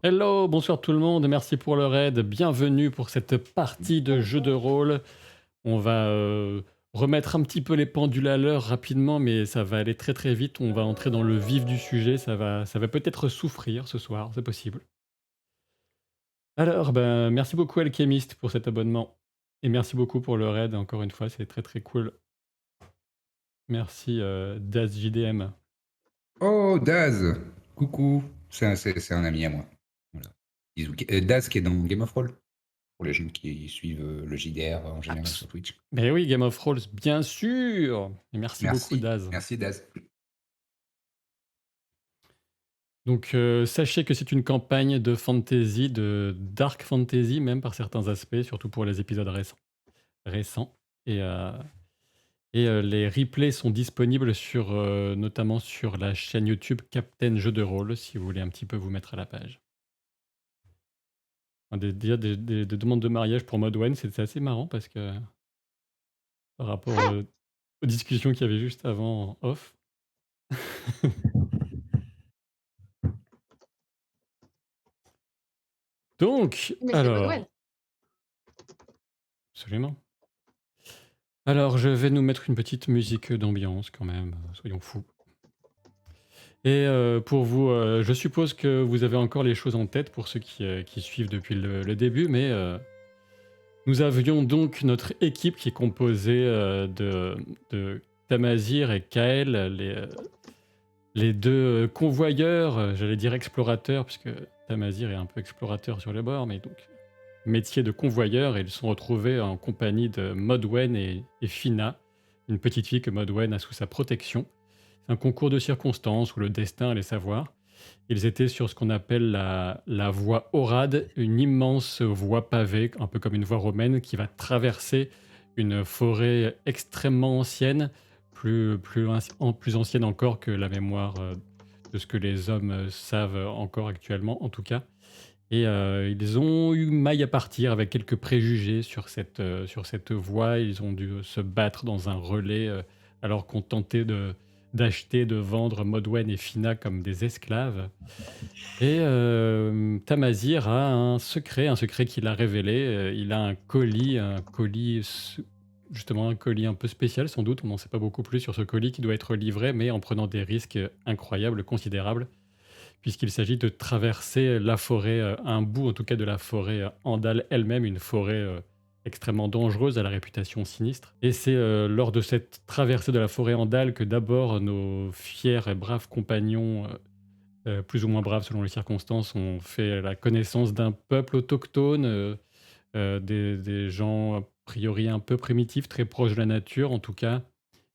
Hello, bonsoir tout le monde, merci pour le raid, bienvenue pour cette partie de jeu de rôle. On va remettre un petit peu les pendules à l'heure rapidement, mais ça va aller très très vite, on va entrer dans le vif du sujet, ça va peut-être souffrir ce soir, c'est possible. Alors, ben, merci beaucoup Alchemist pour cet abonnement, et merci beaucoup pour le raid, encore une fois, c'est très très cool. Merci DazJDM. Oh, Daz! Coucou! C'est un ami à moi. Voilà. Bisous. Daz qui est dans Game of Roll, pour les gens qui suivent le JDR en général sur Twitch. Mais oui, Game of Thrones, bien sûr. Et merci beaucoup Merci. Daz. Merci, Daz. Donc sachez que c'est une campagne de fantasy, de dark fantasy même par certains aspects, surtout pour les épisodes récents. Et, les replays sont disponibles sur, notamment sur la chaîne YouTube Captain Jeux de rôle, si vous voulez un petit peu vous mettre à la page. Enfin, déjà des demandes de mariage pour Modwen, c'est assez marrant parce que par rapport aux discussions qu'il y avait juste avant en off. Donc, Mais c'est Manuel. alors, absolument. Alors, je vais nous mettre une petite musique d'ambiance quand même, soyons fous. Et pour vous, je suppose que vous avez encore les choses en tête pour ceux qui suivent depuis le début, mais nous avions donc notre équipe qui est composée de Tamazir et Kael, les deux convoyeurs, j'allais dire explorateurs, puisque Tamazir est un peu explorateur sur les bords, mais donc métier de convoyeur, et ils se sont retrouvés en compagnie de Modwen et Fina, une petite fille que Modwen a sous sa protection. C'est un concours de circonstances où le destin allait savoir. Ils étaient sur ce qu'on appelle la voie Orade, une immense voie pavée, un peu comme une voie romaine, qui va traverser une forêt extrêmement ancienne, plus ancienne encore que la mémoire de ce que les hommes savent encore actuellement, en tout cas. Et ils ont eu maille à partir avec quelques préjugés sur cette voie. Ils ont dû se battre dans un relais alors qu'on tentait d'acheter, de vendre Modwen et Fina comme des esclaves. Et Tamazir a un secret qu'il a révélé. Il a justement un colis un peu spécial sans doute. On n'en sait pas beaucoup plus sur ce colis qui doit être livré, mais en prenant des risques incroyables, considérables, puisqu'il s'agit de traverser la forêt, un bout en tout cas de la forêt Andal elle-même, une forêt extrêmement dangereuse à la réputation sinistre. Et c'est lors de cette traversée de la forêt Andal que d'abord nos fiers et braves compagnons, plus ou moins braves selon les circonstances, ont fait la connaissance d'un peuple autochtone, des gens a priori un peu primitifs, très proches de la nature en tout cas,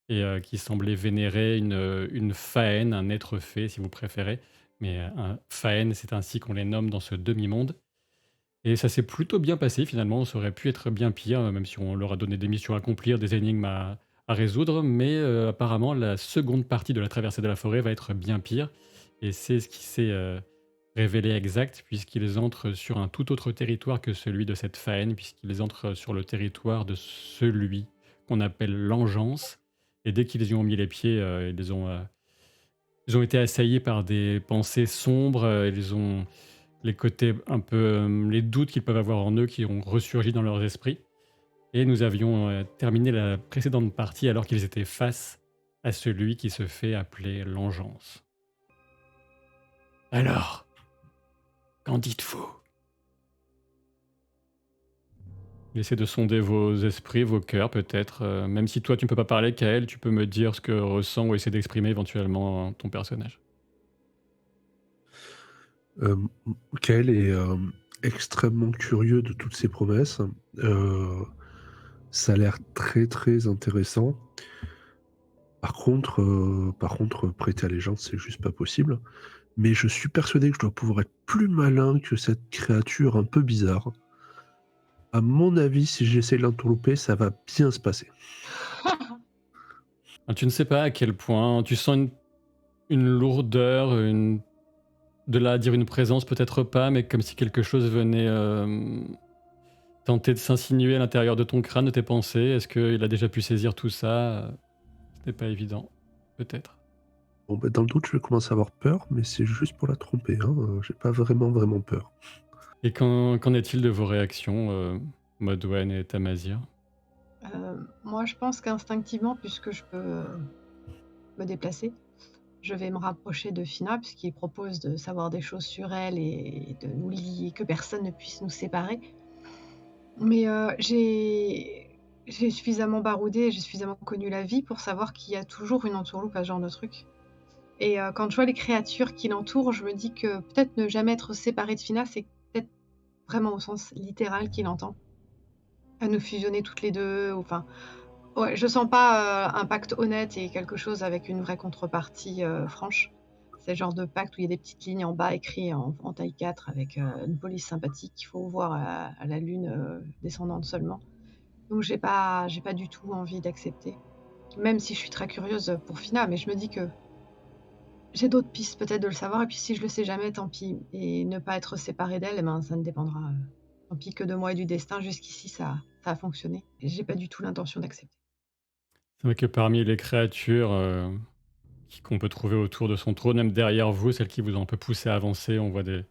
et qui semblait vénérer une Faen, un être fée si vous préférez. Mais un Faen, c'est ainsi qu'on les nomme dans ce demi-monde. Et ça s'est plutôt bien passé finalement, ça aurait pu être bien pire, même si on leur a donné des missions à accomplir, des énigmes à résoudre, mais apparemment la seconde partie de la traversée de la forêt va être bien pire, et c'est ce qui s'est révélé exact, puisqu'ils entrent sur un tout autre territoire que celui de cette Faen, puisqu'ils entrent sur le territoire de celui qu'on appelle l'Engeance, et dès qu'ils y ont mis les pieds, ils ont été assaillis par des pensées sombres, ils ont les côtés un peu, les doutes qu'ils peuvent avoir en eux qui ont ressurgi dans leurs esprits. Et nous avions terminé la précédente partie alors qu'ils étaient face à celui qui se fait appeler l'Engeance. Alors, qu'en dites-vous? Il essaie de sonder vos esprits, vos cœurs peut-être. Même si toi tu ne peux pas parler, Kael, tu peux me dire ce que ressent ou essaie d'exprimer éventuellement ton personnage. Euh, Kael est extrêmement curieux de toutes ces promesses. Ça a l'air très très intéressant. Par contre, prêter allégeance, c'est juste pas possible. Mais je suis persuadé que je dois pouvoir être plus malin que cette créature un peu bizarre. À mon avis, si j'essaie de l'interloper, ça va bien se passer. Tu ne sais pas à quel point tu sens une lourdeur, de là à dire une présence, peut-être pas, mais comme si quelque chose venait tenter de s'insinuer à l'intérieur de ton crâne, de tes pensées. Est-ce qu'il a déjà pu saisir tout ça? Ce n'est pas évident, peut-être. Bon, bah, dans le doute, je vais commencer à avoir peur, mais c'est juste pour la tromper. Hein. J'ai pas vraiment peur. Et qu'en est-il de vos réactions, Modwen et Tamazir? Moi, je pense qu'instinctivement, puisque je peux me déplacer, je vais me rapprocher de Fina, puisqu'il propose de savoir des choses sur elle et de nous lier, que personne ne puisse nous séparer. Mais j'ai suffisamment baroudé, j'ai suffisamment connu la vie pour savoir qu'il y a toujours une entourloupe à ce genre de truc. Et quand je vois les créatures qui l'entourent, je me dis que peut-être ne jamais être séparé de Fina, c'est peut-être vraiment au sens littéral qu'il entend. À nous fusionner toutes les deux, enfin, ouais, je sens pas un pacte honnête et quelque chose avec une vraie contrepartie franche. C'est le genre de pacte où il y a des petites lignes en bas écrites en taille 4 avec une police sympathique qu'il faut voir à la lune descendante seulement. Donc j'ai pas du tout envie d'accepter. Même si je suis très curieuse pour Fina, mais je me dis que j'ai d'autres pistes peut-être de le savoir, et puis si je le sais jamais, tant pis. Et ne pas être séparée d'elle, eh ben, ça ne dépendra tant pis que de moi et du destin. Jusqu'ici, ça a fonctionné. Et j'ai pas du tout l'intention d'accepter. C'est vrai que parmi les créatures, qu'on peut trouver autour de son trône, même derrière vous, celles qui vous ont un peu poussé à avancer, on voit des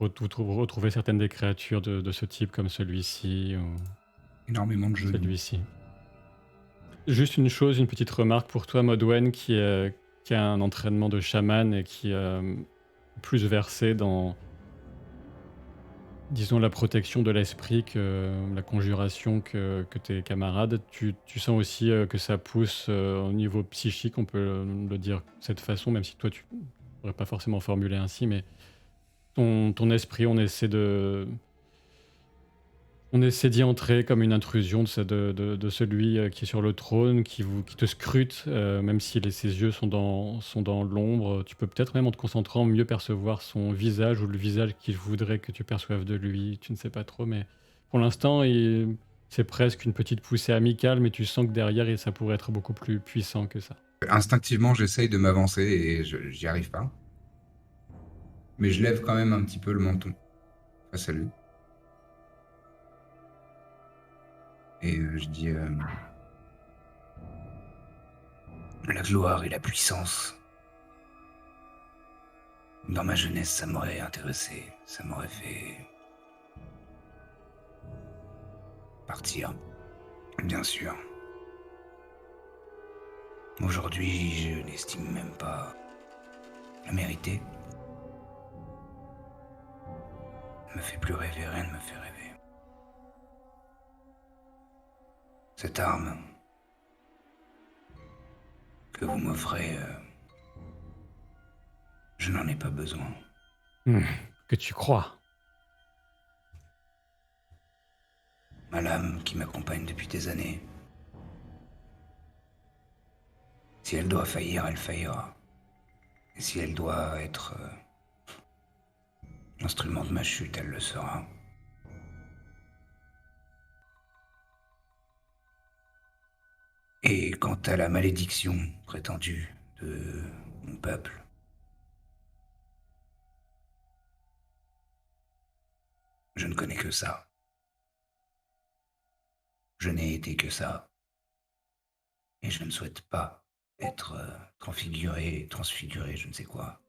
retrouver certaines des créatures de ce type comme celui-ci ou Énormément de genoux. celui-ci. Juste une chose, une petite remarque pour toi, Modwen, qui a un entraînement de chaman et qui est plus versé dans, disons, la protection de l'esprit que la conjuration que tes camarades. Tu sens aussi que ça pousse au niveau psychique, on peut le dire de cette façon, même si toi tu pourrais pas forcément formuler ainsi, mais ton esprit, on essaie d'y entrer comme une intrusion de celui qui est sur le trône, qui te scrute, même si ses yeux sont dans l'ombre. Tu peux peut-être même en te concentrant mieux percevoir son visage ou le visage qu'il voudrait que tu perçoives de lui. Tu ne sais pas trop, mais pour l'instant, c'est presque une petite poussée amicale, mais tu sens que derrière, ça pourrait être beaucoup plus puissant que ça. Instinctivement, j'essaye de m'avancer et j'y arrive pas. Mais je lève quand même un petit peu le menton face à lui. Et je dis la gloire et la puissance. Dans ma jeunesse, ça m'aurait intéressé. Ça m'aurait fait partir, bien sûr. Aujourd'hui, je n'estime même pas la mériter. Ne me fait plus rêver, rien ne me fait rêver. Cette arme que vous m'offrez, je n'en ai pas besoin. Que tu crois. Ma lame qui m'accompagne depuis des années. Si elle doit faillir, elle faillira. Et si elle doit être l'instrument de ma chute, elle le sera. Et quant à la malédiction prétendue de mon peuple, je ne connais que ça. Je n'ai été que ça. Et je ne souhaite pas être transfiguré, je ne sais quoi.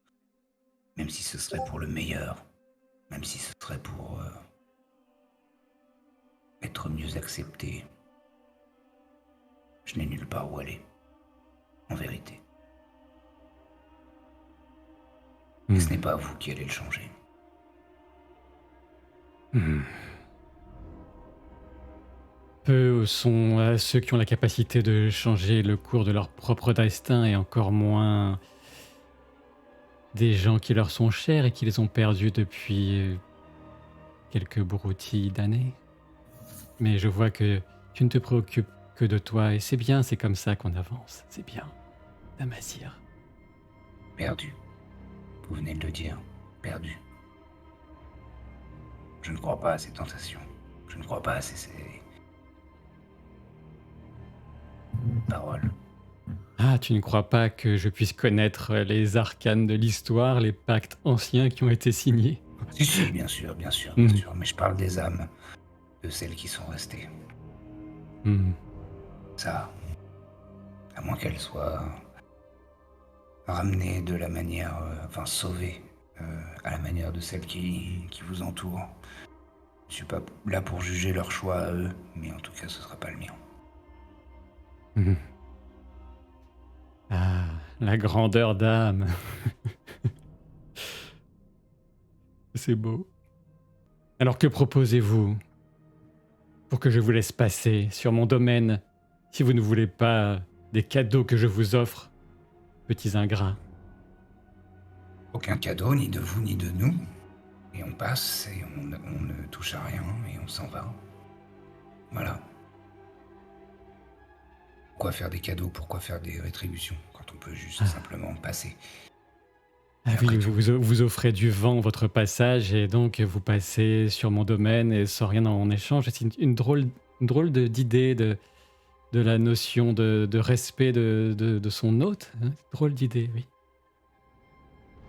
Même si ce serait pour le meilleur. Même si ce serait pour être mieux accepté. Je n'ai nulle part où aller. En vérité. Et ce n'est pas vous qui allez le changer. Peu sont ceux qui ont la capacité de changer le cours de leur propre destin, et encore moins des gens qui leur sont chers et qui les ont perdus depuis quelques broutilles d'années. Mais je vois que tu ne te préoccupes que de toi, et c'est bien, c'est comme ça qu'on avance. C'est bien, Tamazir. Perdu. Vous venez de le dire. Perdu. Je ne crois pas à ces tentations. Je ne crois pas à ces paroles. Ah, tu ne crois pas que je puisse connaître les arcanes de l'histoire, les pactes anciens qui ont été signés? Si, bien sûr. Mais je parle des âmes, de celles qui sont restées. Ça, à moins qu'elles soient ramener de la manière, enfin sauver à la manière de celles qui vous entourent. Je suis pas là pour juger leur choix à eux, mais en tout cas, ce sera pas le mien. Mhm. Ah, la grandeur d'âme. C'est beau. Alors que proposez-vous pour que je vous laisse passer sur mon domaine si vous ne voulez pas des cadeaux que je vous offre, petits ingrats? Aucun cadeau, ni de vous, ni de nous. Et on passe, et on ne touche à rien, et on s'en va. Voilà. Pourquoi faire des cadeaux? Pourquoi faire des rétributions quand on peut juste simplement passer? Ah Et oui, après tout, vous offrez du vent votre passage et donc vous passez sur mon domaine et sans rien en échange. C'est une drôle d'idée de la notion de respect de son hôte. Hein. Drôle d'idée, oui.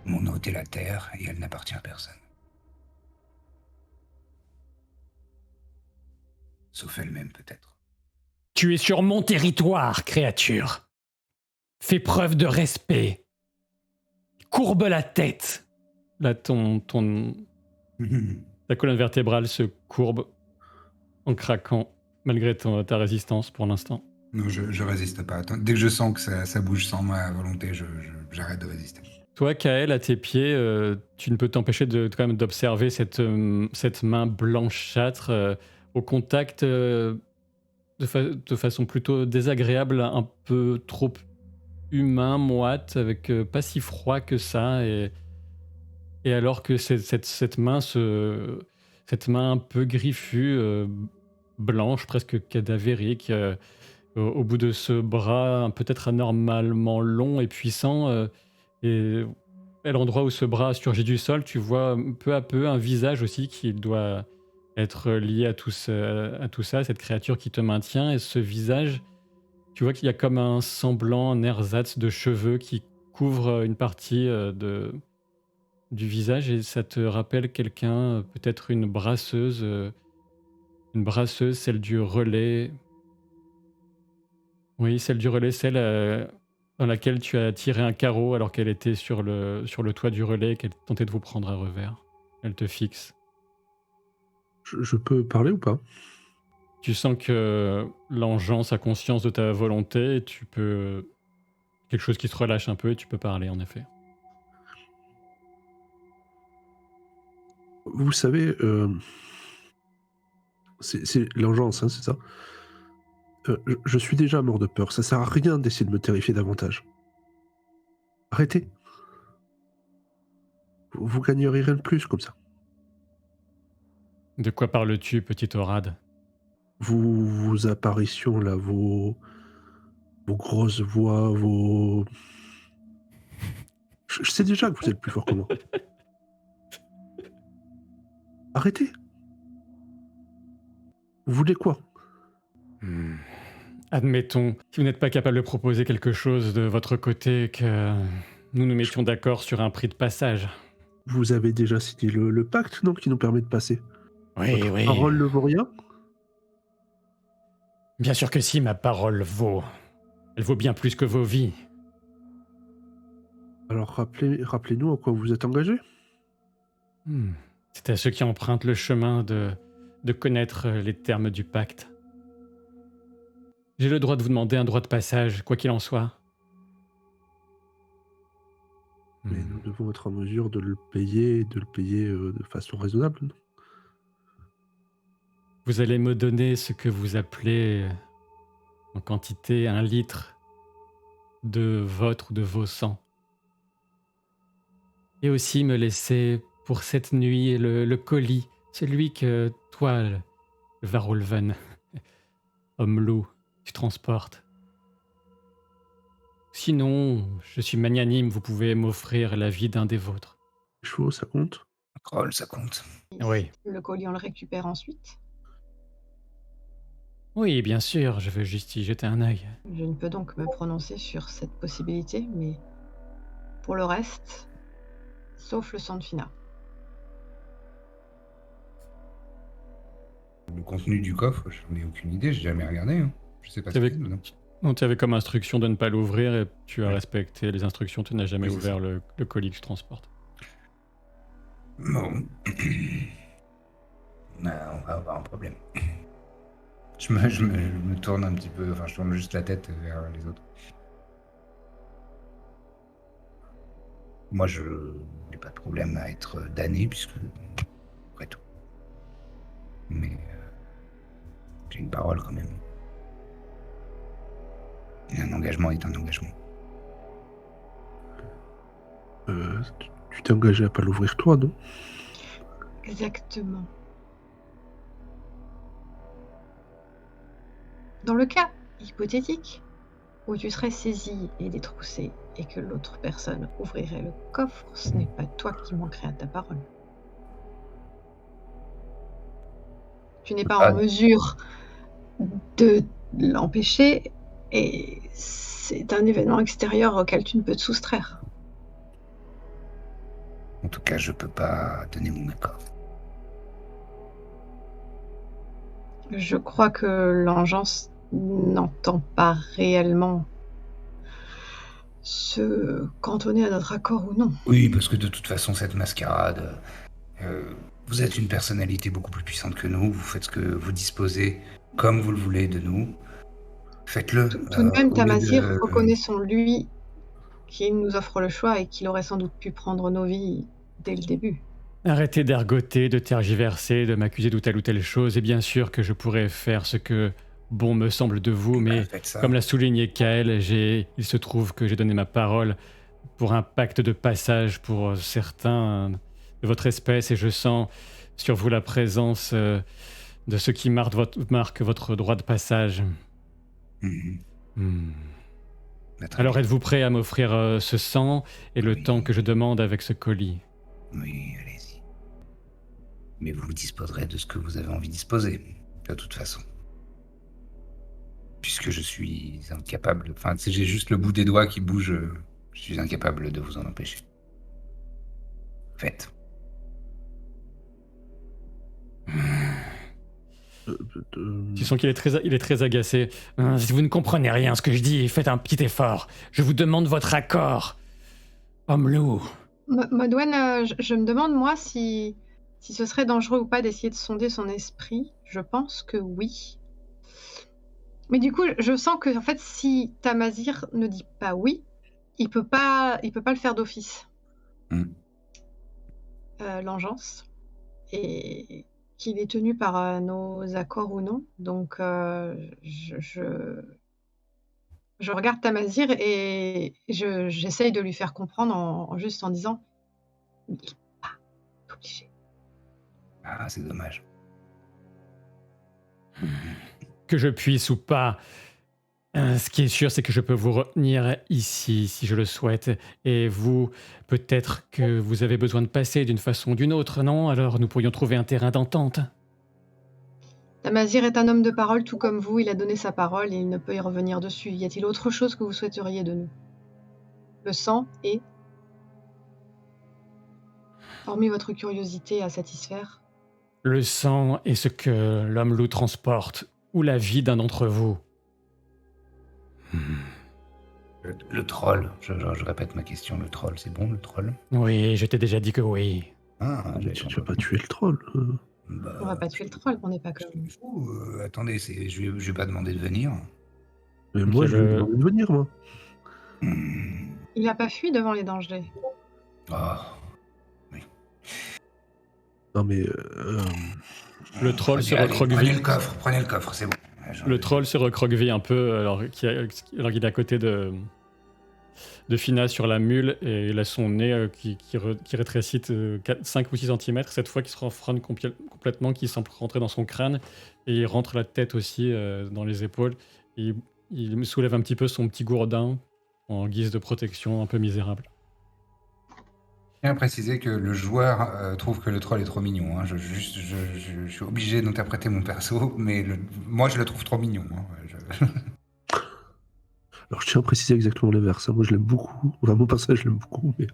mon hôte est la terre, et elle n'appartient à personne. Sauf elle-même, peut-être. Tu es sur mon territoire, créature. Fais preuve de respect. Courbe la tête. Là, ta colonne vertébrale se courbe en craquant, malgré ta résistance pour l'instant. Non, je résiste pas. Attends, dès que je sens que ça bouge sans ma volonté, j'arrête de résister. Toi, Kael, à tes pieds, tu ne peux t'empêcher quand même d'observer cette main blanchâtre au contact de façon plutôt désagréable, un peu trop humain, moite, avec pas si froid que ça. Et alors que cette main un peu griffue, blanche, presque cadavérique, au bout de ce bras peut-être anormalement long et puissant, et à l'endroit où ce bras surgit du sol, tu vois peu à peu un visage aussi qui doit être lié à tout ça, cette créature qui te maintient. Et ce visage, tu vois qu'il y a comme un semblant, un ersatz de cheveux qui couvre une partie du visage, et ça te rappelle quelqu'un, peut-être une brasseuse, celle du relais. Oui, celle du relais, celle dans laquelle tu as tiré un carreau alors qu'elle était sur le toit du relais et qu'elle tentait de vous prendre à revers. Elle te fixe. Je peux parler ou pas? Tu sens que l'engeance a conscience de ta volonté et tu peux... Quelque chose qui se relâche un peu et tu peux parler, en effet. Vous savez, c'est l'engeance, hein, c'est ça? Je suis déjà mort de peur. Ça sert à rien d'essayer de me terrifier davantage. Arrêtez. Vous gagneriez rien de plus comme ça. De quoi parles-tu, petite Orade? Vos apparitions là, vos grosses voix, vos... Je sais déjà que vous êtes plus fort que moi. Arrêtez. Vous voulez quoi? Admettons, si vous n'êtes pas capable de proposer quelque chose de votre côté, que nous nous mettions d'accord sur un prix de passage. Vous avez déjà signé le pacte, non, qui nous permet de passer? Oui, Votre parole ne vaut rien? Bien sûr que si, ma parole vaut. Elle vaut bien plus que vos vies. Alors rappelez-nous à quoi vous êtes engagé. C'est à ceux qui empruntent le chemin de connaître les termes du pacte. J'ai le droit de vous demander un droit de passage, quoi qu'il en soit. Mais nous devons être en mesure de le payer de façon raisonnable. Non? Vous allez me donner ce que vous appelez en quantité 1 litre de votre ou de vos sangs. Et aussi me laisser pour cette nuit le colis, celui que toi, le Varulven, homme loup, tu transportes. Sinon, je suis magnanime, vous pouvez m'offrir la vie d'un des vôtres. Les chevaux, ça compte? Kroll, ça compte. Oui. Le colis, on le récupère ensuite. Oui, bien sûr, je veux juste y jeter un œil. Je ne peux donc me prononcer sur cette possibilité, mais pour le reste, sauf le sang de Fina. Le contenu du coffre, j'en ai aucune idée, j'ai jamais regardé. Hein. Je sais pas ce Avec- qu'il y a dedans. Non, tu avais comme instruction de ne pas l'ouvrir et tu as Ouais. respecté les instructions, tu n'as jamais Oui, c'est ouvert le colis que je transporte. Bon. On va avoir un problème. Je me tourne un petit peu, enfin, je tourne juste la tête vers les autres. Moi, je n'ai pas de problème à être damné, puisque. Après tout. Mais j'ai une parole quand même. Et un engagement est un engagement. Tu t'es engagé à pas l'ouvrir toi, non? Exactement. Dans le cas hypothétique où tu serais saisi et détroussé et que l'autre personne ouvrirait le coffre, ce n'est pas toi qui manquerais à ta parole. Tu n'es pas en mesure de l'empêcher et c'est un événement extérieur auquel tu ne peux te soustraire. En tout cas, je peux pas donner mon accord. Je crois que l'engeance n'entend pas réellement se cantonner à notre accord ou non. Oui, parce que de toute façon, cette mascarade, vous êtes une personnalité beaucoup plus puissante que nous. Vous faites ce que vous disposez comme vous le voulez de nous. Faites-le. Tout de même, Au lieu Tamazir de- reconnaissons lui qu'il nous offre le choix et qu'il aurait sans doute pu prendre nos vies dès le début. Arrêtez d'ergoter, de tergiverser, de m'accuser de telle ou telle chose, et bien sûr que je pourrais faire ce que bon me semble de vous, mais faites ça. comme l'a souligné Kael, il se trouve que j'ai donné ma parole pour un pacte de passage pour certains de votre espèce, et je sens sur vous la présence de ce qui marque votre droit de passage. Mhm. Hmm. Bah, très Alors bien. êtes-vous prêt à m'offrir ce sang et le Oui. temps que je demande avec ce colis? Oui, allez-y. Mais vous disposerez de ce que vous avez envie de disposer, de toute façon. Puisque je suis incapable... Enfin, si j'ai juste le bout des doigts qui bouge, je suis incapable de vous en empêcher. Faites. Tu sens qu'il est très agacé. Si vous ne comprenez rien à ce que je dis, faites un petit effort. Je vous demande votre accord. Homme loup. Modwen, je me demande, moi, si ce serait dangereux ou pas d'essayer de sonder son esprit. Je pense que oui. Mais du coup, je sens que en fait, si Tamazir ne dit pas oui, il peut pas le faire d'office. L'engeance. Et qu'il est tenu par nos accords ou non. Donc, je regarde Tamazir et j'essaye de lui faire comprendre juste en disant « Il n'est pas obligé. Ah, c'est dommage. Que je puisse ou pas. Ce qui est sûr, c'est que je peux vous retenir ici, si je le souhaite. Et vous, peut-être que vous avez besoin de passer d'une façon ou d'une autre, non? Alors nous pourrions trouver un terrain d'entente. » Tamazir est un homme de parole, tout comme vous. Il a donné sa parole et il ne peut y revenir dessus. Y a-t-il autre chose que vous souhaiteriez de nous? Le sang et, hormis votre curiosité à satisfaire, Le sang est ce que l'homme loup transporte, ou la vie d'un d'entre vous. Le troll, je répète ma question, le troll, c'est bon le troll? Oui, je t'ai déjà dit que oui. Ah, Mais tu vas pas tuer le troll. Bah, on va pas tuer le troll, on n'est pas je comme... m'en fous, attendez, je vais pas demander de venir. Mais Ok, moi, je vais me demander de venir, moi. Il n'a pas fui devant les dangers. Oh, Non, mais. Le troll se allez, recroqueville. Prenez le coffre, c'est bon. Le troll se recroqueville un peu alors qu'il est à côté de Fina sur la mule et il a son nez qui rétrécit 5 ou 6 cm, cette fois qui se renfronne complètement, qui semble rentrer dans son crâne et il rentre la tête aussi dans les épaules. Et il soulève un petit peu son petit gourdin en guise de protection un peu misérable. Je tiens à préciser que le joueur trouve que le troll est trop mignon. Hein. Je suis obligé d'interpréter mon perso, mais moi je le trouve trop mignon. Hein. Alors, je tiens à préciser exactement l'inverse. Moi, je l'aime beaucoup. Enfin, mon personnage, je l'aime beaucoup. Mais...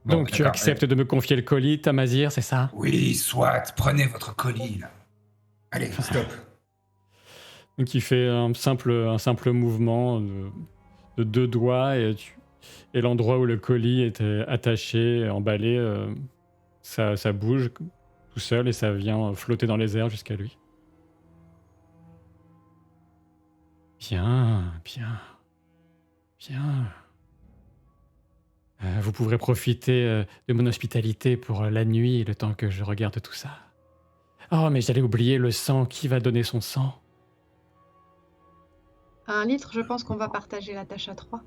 Bon, Donc, tu d'accord, acceptes de me confier le colis, Tamazir, c'est ça? Oui, soit. Prenez votre colis, là. Allez, stop. Donc il fait un simple mouvement de 2 doigts et l'endroit où le colis était attaché, emballé, ça bouge tout seul et ça vient flotter dans les airs jusqu'à lui. Bien, bien, bien. Vous pourrez profiter de mon hospitalité pour la nuit, le temps que je regarde tout ça. Oh, mais j'allais oublier le sang. Qui va donner son sang? À 1 litre, je pense qu'on va partager la tâche à 3.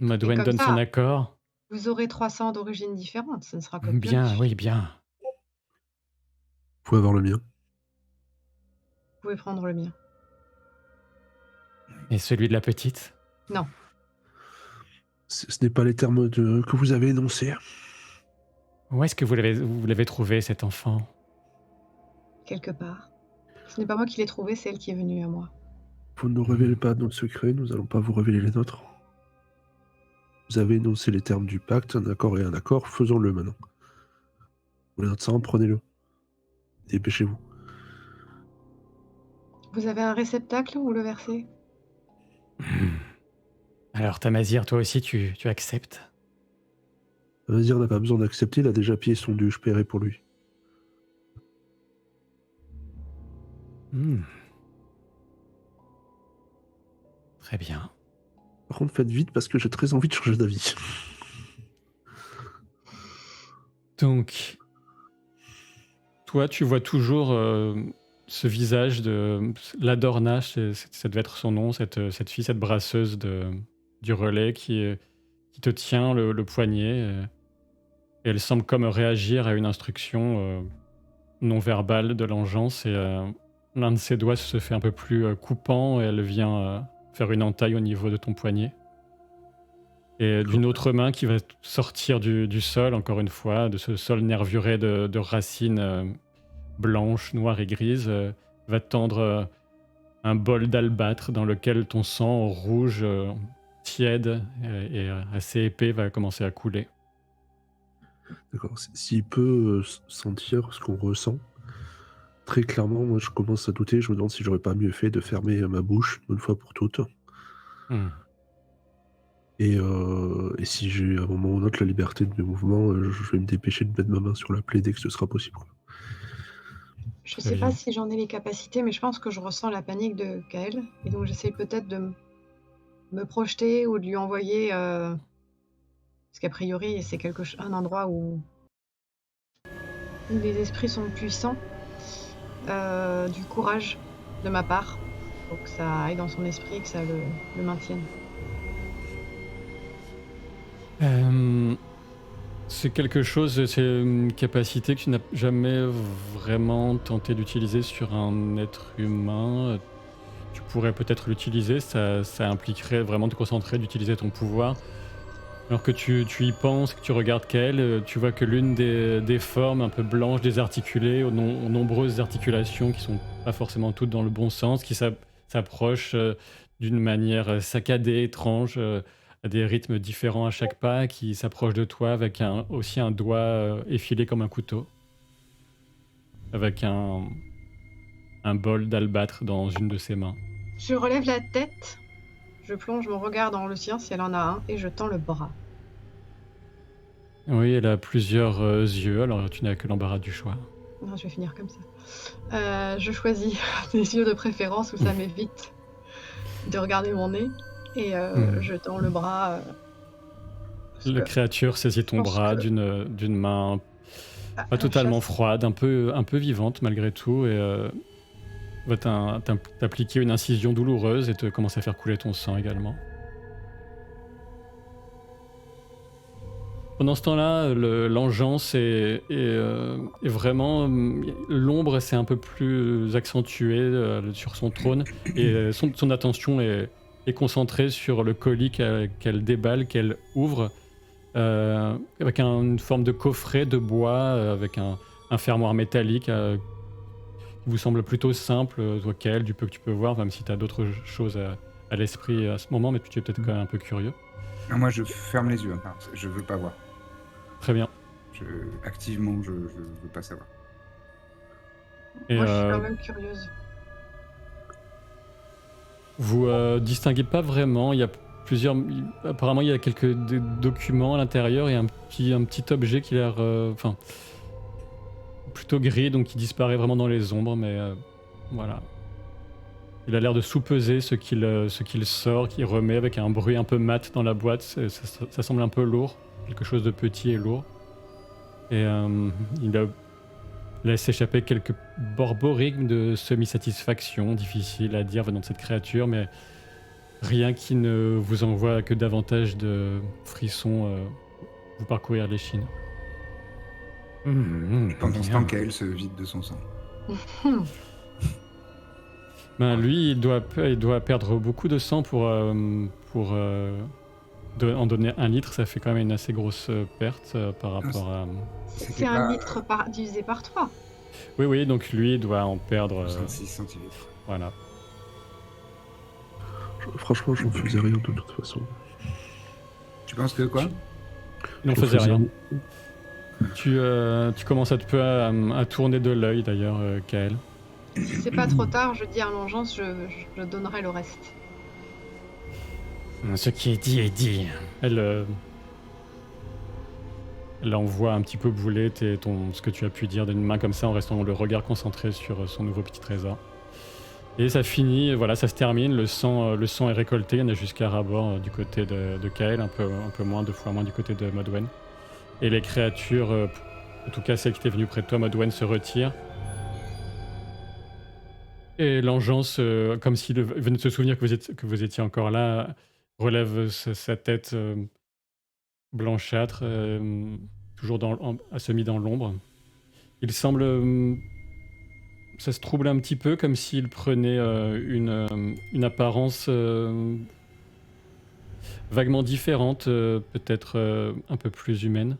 Madeleine comme donne ça, son accord. Vous aurez 3 sangs d'origine différente, ce ne sera que le Bien, pionnier. oui, bien. Vous pouvez avoir le mien. Vous pouvez prendre le mien. Et celui de la petite? Non, Ce n'est pas les termes que vous avez énoncés. Où est-ce que vous l'avez trouvé, cet enfant? quelque part. Ce n'est pas moi qui l'ai trouvé, c'est elle qui est venue à moi. Vous ne nous révélez pas nos secrets, nous n'allons pas vous révéler les nôtres. Vous avez énoncé les termes du pacte, un accord et un accord, faisons-le maintenant. Vous voulez notre sang, prenez-le. Dépêchez-vous. Vous avez un réceptacle où le verser? Alors, Tamazir, toi aussi, tu acceptes? Vazir n'a pas besoin d'accepter, il a déjà payé son dû, je paierai pour lui. Hmm. Très bien. Par contre, faites vite parce que j'ai très envie de changer d'avis. Donc, toi, tu vois toujours ce visage de Ladorna, ça devait être son nom, cette fille, cette brasseuse du relais qui te tient le poignet. Et elle semble comme réagir à une instruction non verbale de l'engeance. Et l'un de ses doigts se fait un peu plus coupant et elle vient faire une entaille au niveau de ton poignet. Et d'une autre main qui va sortir du sol, encore une fois, de ce sol nervuré de racines blanches, noires et grises, va tendre un bol d'albâtre dans lequel ton sang rouge, tiède et assez épais va commencer à couler. D'accord. S'il peut sentir ce qu'on ressent, très clairement, moi je commence à douter, je me demande si j'aurais pas mieux fait de fermer ma bouche une fois pour toutes. Hmm. Et si j'ai à un moment ou un autre la liberté de mes mouvements, je vais me dépêcher de mettre ma main sur la plaie dès que ce sera possible. Je Très sais pas bien. si j'en ai les capacités, mais je pense que je ressens la panique de Kael. Et donc j'essaie peut-être de me projeter ou de lui envoyer... parce qu'a priori, c'est un endroit où les esprits sont puissants. Du courage de ma part, pour que ça aille dans son esprit et que ça le maintienne. C'est quelque chose, c'est une capacité que tu n'as jamais vraiment tenté d'utiliser sur un être humain. Tu pourrais peut-être l'utiliser, ça impliquerait vraiment de te concentrer, d'utiliser ton pouvoir. Alors que tu y penses, que tu regardes qu'elle, tu vois que l'une des formes un peu blanches, désarticulées, aux nombreuses articulations qui sont pas forcément toutes dans le bon sens, qui s'approchent d'une manière saccadée, étrange, à des rythmes différents à chaque pas, qui s'approche de toi avec aussi un doigt effilé comme un couteau, avec un bol d'albâtre dans une de ses mains. Je relève la tête, je plonge mon regard dans le sien si elle en a un, et je tends le bras. Oui, elle a plusieurs yeux, alors tu n'as que l'embarras du choix. Non, je vais finir comme ça. Je choisis des yeux de préférence où ça m'évite de regarder mon nez, et je tends le bras. La créature saisit ton bras d'une main pas totalement froide, un peu vivante malgré tout, et va t'appliquer une incision douloureuse et te commencer à faire couler ton sang également. Pendant ce temps-là, l'engeance est vraiment... L'ombre s'est un peu plus accentuée sur son trône, et son attention est concentrée sur le colis qu'elle déballe, qu'elle ouvre, avec une forme de coffret de bois, avec un fermoir métallique qui vous semble plutôt simple, toi qu'elle, du peu que tu peux voir, même si tu as d'autres choses à l'esprit à ce moment, mais tu es peut-être quand même un peu curieux. Moi, je ferme les yeux, hein. Je veux pas voir. Très bien. Activement, je veux pas savoir. Et Moi, je suis quand même curieuse. vous distinguez pas vraiment. Il y a apparemment, il y a quelques documents à l'intérieur et un petit objet qui a l'air, enfin, plutôt gris, donc qui disparaît vraiment dans les ombres. Mais voilà. Il a l'air de sous-peser ce qu'il sort, qu'il remet avec un bruit un peu mat dans la boîte. Ça semble un peu lourd, quelque chose de petit et lourd. Et il a laisse échapper quelques borborigmes de semi-satisfaction, difficile à dire venant de cette créature, mais rien qui ne vous envoie que davantage de frissons vous parcourir l'échine. Pendant ce temps, Kael se vide de son sang. Ben, lui, il doit perdre beaucoup de sang pour en donner 1 litre. Ça fait quand même une assez grosse perte par rapport à... C'est 1 litre divisé par 3. Oui, donc lui il doit en perdre... 66 centilitres. Voilà. Franchement, j'en faisais rien de toute façon. Tu penses que quoi? Il n'en faisait rien. Tu commences à tourner de l'œil d'ailleurs, Kael. Si c'est pas trop tard, je dis à Longeance, je donnerai le reste. Ce qui est dit. Elle envoie un petit peu bouler ce que tu as pu dire d'une main comme ça en restant le regard concentré sur son nouveau petit trésor. Et ça finit, voilà, ça se termine, le sang est récolté, il y en a jusqu'à ras-bord du côté de Kael, un peu moins, 2 fois moins du côté de Modwen. Et les créatures, en tout cas celle qui était venue près de toi, Modwen, se retire. Et l'engeance, comme s'il venait de se souvenir que vous étiez encore là, relève sa tête blanchâtre, toujours semi dans l'ombre. Il semble... ça se trouble un petit peu, comme s'il prenait une apparence vaguement différente, peut-être un peu plus humaine.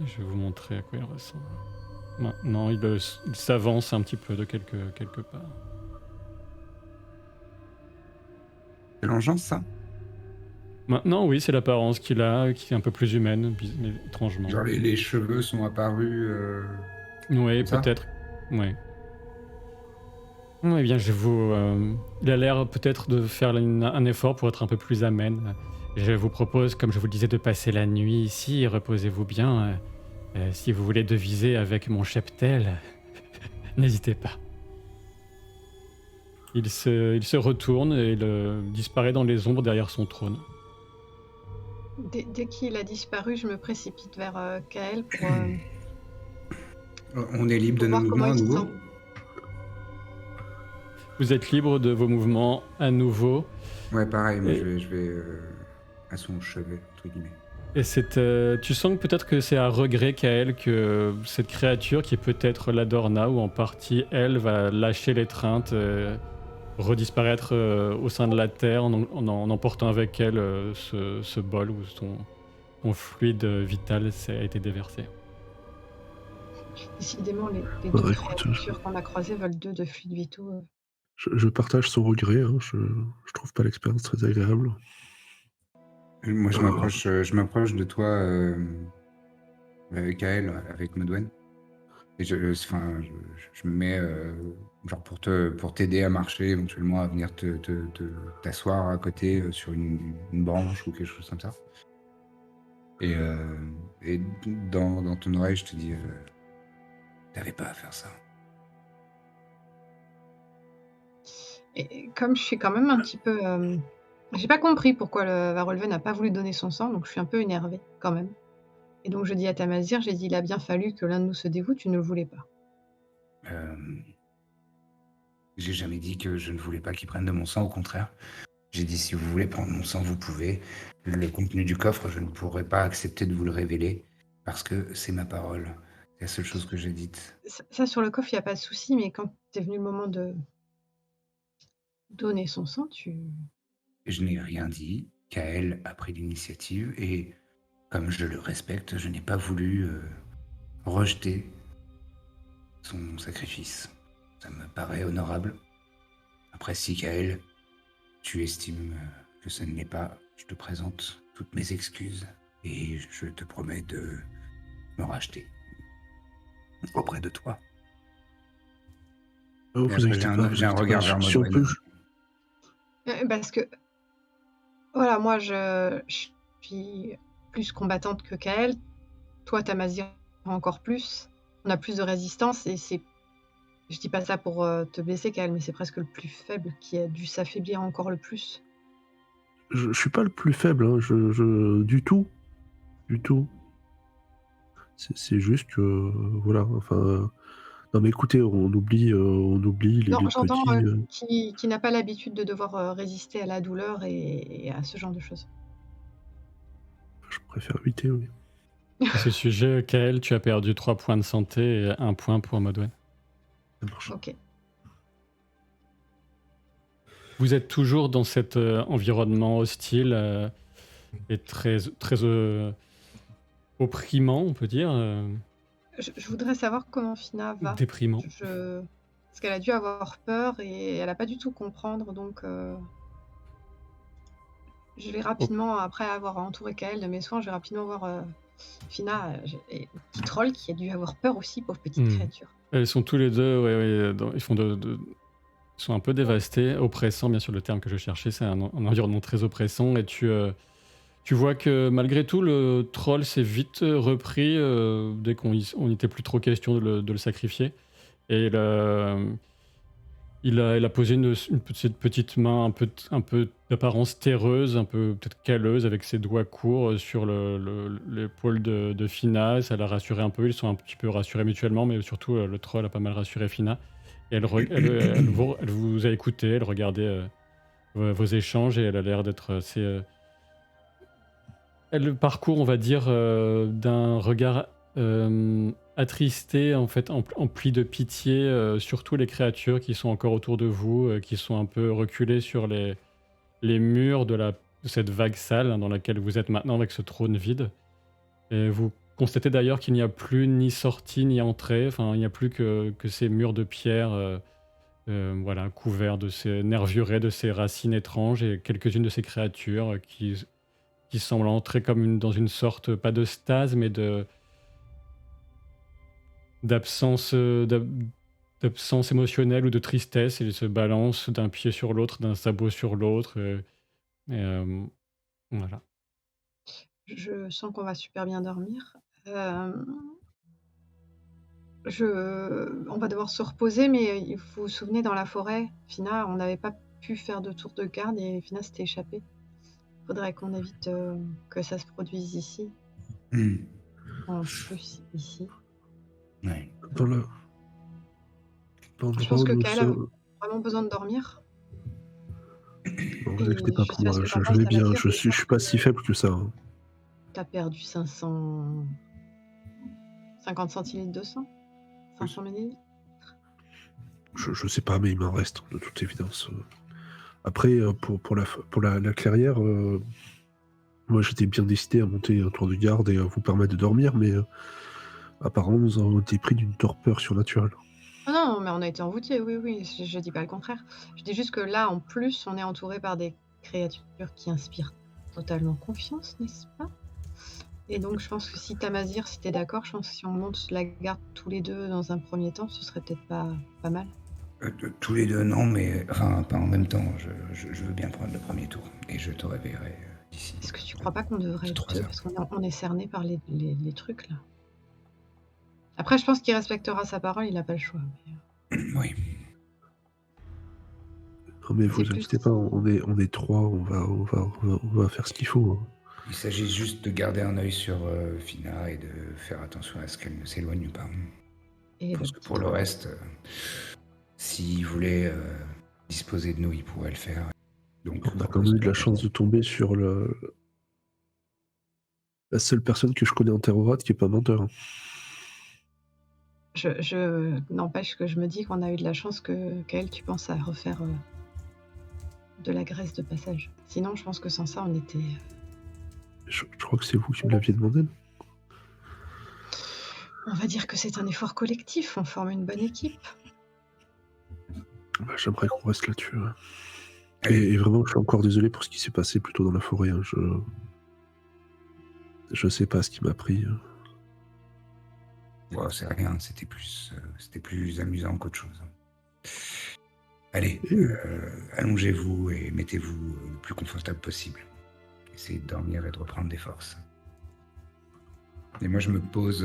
Je vais vous montrer à quoi il ressemble. Maintenant, il s'avance un petit peu de quelques pas. C'est l'engeance, ça? Maintenant, oui, c'est l'apparence qu'il a, qui est un peu plus humaine, mais étrangement. Genre les cheveux sont apparus... Oui, ça peut-être. Oui. Eh bien, il a l'air peut-être de faire un effort pour être un peu plus amène. Je vous propose, comme je vous le disais, de passer la nuit ici. Reposez-vous bien. Si vous voulez deviser avec mon cheptel, n'hésitez pas. Il se retourne et il disparaît dans les ombres derrière son trône. Dès qu'il a disparu, je me précipite vers Kael pour On est libre de nos voir comment mouvements à il se nouveau? sent. Vous êtes libre de vos mouvements à nouveau. Ouais, pareil, moi Et- je vais à son chevet, entre guillemets. Et tu sens que peut-être que c'est à regret Kael que cette créature, qui est peut-être l'Adorna, ou en partie elle, va lâcher l'étreinte, redisparaître au sein de la terre en emportant avec elle ce bol où ton fluide vital a été déversé. Décidément, les 2 écoute, créatures qu'on a croisées veulent 2 de fluides vitaux. je partage son regret, hein. Je trouve pas l'expérience très agréable. Moi, je m'approche de toi, Kael, avec Modwen. Et je me mets, genre pour t'aider à marcher, éventuellement à venir t'asseoir à côté sur une branche ou quelque chose comme ça. Et dans ton oreille, je te dis, t'avais pas à faire ça. Et comme je suis quand même un petit peu... j'ai pas compris pourquoi va relever n'a pas voulu donner son sang, donc je suis un peu énervée quand même. Et donc je dis à Tamazir, j'ai dit, il a bien fallu que l'un de nous se dévoue, tu ne le voulais pas. J'ai jamais dit que je ne voulais pas qu'il prenne de mon sang, au contraire. J'ai dit, si vous voulez prendre mon sang, vous pouvez. Le contenu du coffre, je ne pourrais pas accepter de vous le révéler, parce que c'est ma parole. C'est la seule chose que j'ai dite. Ça, sur le coffre, il n'y a pas de souci, mais quand est venu le moment de donner son sang, Je n'ai rien dit. Kael a pris l'initiative, et comme je le respecte, je n'ai pas voulu rejeter son sacrifice. Ça me paraît honorable. Après, si Kael, tu estimes que ce ne l'est pas, je te présente toutes mes excuses Et je te promets de me racheter auprès de toi. Oh, Et vous après, inquiétez pas, vous j'ai un inquiétez pas. regard vers Si on peut, Modwen. Parce que, voilà, moi, je suis plus combattante que Kael. Toi, Tamazir, encore plus. On a plus de résistance et je dis pas ça pour te blesser, Kael, mais c'est presque le plus faible qui a dû s'affaiblir encore le plus. je suis pas le plus faible, hein, du tout. Du tout. C'est juste que, voilà, enfin... Non mais écoutez, on oublie Non, les j'entends petits... qui n'a pas l'habitude de devoir résister à la douleur et à ce genre de choses. Je préfère éviter, oui. À ce sujet, Kael, tu as perdu 3 points de santé et 1 point pour Modwen. Ça marche. Ok. Vous êtes toujours dans cet environnement hostile et très, très opprimant, on peut dire, Je voudrais savoir comment Fina va. déprimant. Parce qu'elle a dû avoir peur et elle n'a pas du tout comprendre, donc je vais rapidement, après avoir entouré Kael de mes soins, je vais rapidement voir Fina et petit troll qui a dû avoir peur aussi, pauvre petite créature. Elles sont tous les deux, ils font ils sont un peu dévastés, oppressants, bien sûr, le terme que je cherchais, c'est un environnement très oppressant, et tu vois que malgré tout, le troll s'est vite repris dès qu'on n'était plus trop question de le sacrifier. Et il a posé une petite main un peu d'apparence terreuse, un peu peut-être calleuse, avec ses doigts courts sur l'épaule de Fina. Ça l'a rassuré un peu, ils sont un petit peu rassurés mutuellement, mais surtout le troll a pas mal rassuré Fina. Et elle vous a écouté, elle regardait vos échanges et elle a l'air d'être assez... Elle parcourt, on va dire, d'un regard attristé, en fait, empli de pitié, surtout les créatures qui sont encore autour de vous, qui sont un peu reculées sur les murs de cette vague salle dans laquelle vous êtes maintenant avec ce trône vide. Et vous constatez d'ailleurs qu'il n'y a plus ni sortie ni entrée, enfin, il n'y a plus que ces murs de pierre, voilà, couverts de ces nervurés, de ces racines étranges et quelques-unes de ces créatures qui semblent entrer comme dans une sorte, pas de stase, mais d'absence d'absence émotionnelle ou de tristesse. Ils se balancent d'un pied sur l'autre, d'un sabot sur l'autre. Voilà. Je sens qu'on va super bien dormir. On va devoir se reposer, mais vous vous souvenez, dans la forêt, Fina, on n'avait pas pu faire de tour de garde et Fina s'était échappée. Faudrait qu'on évite que ça se produise ici. En plus, ici. Ouais. Dans Je l'endroit pense où que nous Kael a sommes... vraiment besoin de dormir. Non, vous inquiétez pas je pour sais pas moi, ce que je t'en penses, vais bien, Tamazir, je suis pas si faible que ça. Hein. T'as perdu 50 centilitres de sang 500 millilitres. Je sais pas, mais il m'en reste, de toute évidence. Après, pour la clairière, moi j'étais bien décidé à monter un tour de garde et à vous permettre de dormir, mais apparemment nous avons été pris d'une torpeur surnaturelle. Ah non, mais on a été envoûtés, oui, je dis pas le contraire. Je dis juste que là, en plus, on est entouré par des créatures qui inspirent totalement confiance, n'est-ce pas? Et donc, je pense que si Tamazir, si t'es d'accord, je pense que si on monte la garde tous les deux dans un premier temps, ce serait peut-être pas mal. Tous les deux, non, mais enfin, pas en même temps. Je veux bien prendre le premier tour et je te réveillerai d'ici. Est-ce que tu crois pas qu'on devrait être 3 deux? heures. Parce qu'on est cerné par les trucs, là. Après, je pense qu'il respectera sa parole, il n'a pas le choix. Oui. Non mais vous C'est plus- inquiétez pas, on est trois, on va faire ce qu'il faut. Hein. Il s'agit juste de garder un œil sur Fina et de faire attention à ce qu'elle ne s'éloigne pas. Et Je pense que pour le reste, s'il voulait disposer de nous, il pourrait le faire. Donc, On a quand même eu de la chance de tomber sur la seule personne que je connais en terrorate qui est pas menteur. Hein. je n'empêche que je me dis qu'on a eu de la chance qu'elle, tu penses à refaire de la graisse de passage. Sinon, je pense que sans ça, on était... Je crois que c'est vous qui me l'aviez demandé. Non On va dire que c'est un effort collectif, on forme une bonne équipe. Bah, j'aimerais qu'on reste là-dessus. Hein. Allez. Et vraiment, je suis encore désolé pour ce qui s'est passé plutôt dans la forêt. Hein. Je sais pas ce qui m'a pris. Bon, c'est rien, c'était plus amusant qu'autre chose. Allez, Et allongez-vous et mettez-vous le plus confortable possible. Essayez de dormir et de reprendre des forces. Et moi, je me pose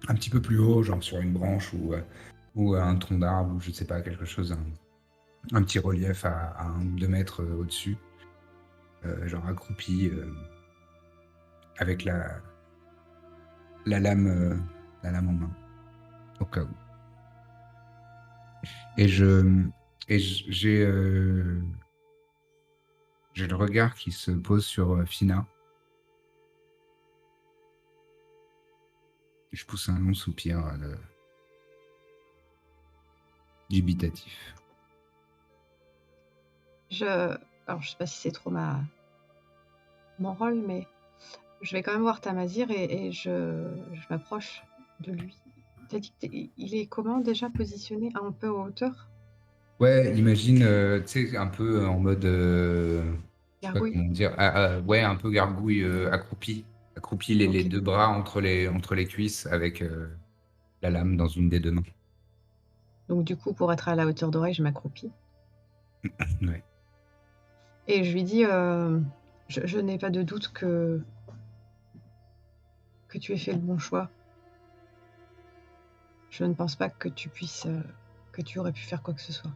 un petit peu plus haut, genre sur une branche ou un tronc d'arbre, ou je ne sais pas, quelque chose, un petit relief à 1 ou 2 mètres au-dessus, genre accroupi, avec la lame en main, au cas où. Et j'ai le regard qui se pose sur Fina. Et je pousse un long soupir dubitatif. Alors, je sais pas si c'est trop mon rôle, mais je vais quand même voir Tamazir et je m'approche de lui. T'as dit que il est comment déjà positionné un peu en hauteur? Ouais, imagine, tu sais, un peu en mode, je sais pas Gargouille. comment dire, ouais, un peu gargouille, accroupi, les Ok. 2 bras entre les cuisses avec la lame dans une des 2 mains. Donc du coup, pour être à la hauteur d'oreille, je m'accroupis. Ouais. Et je lui dis, je n'ai pas de doute que tu aies fait le bon choix. Je ne pense pas que tu puisses, que tu aurais pu faire quoi que ce soit.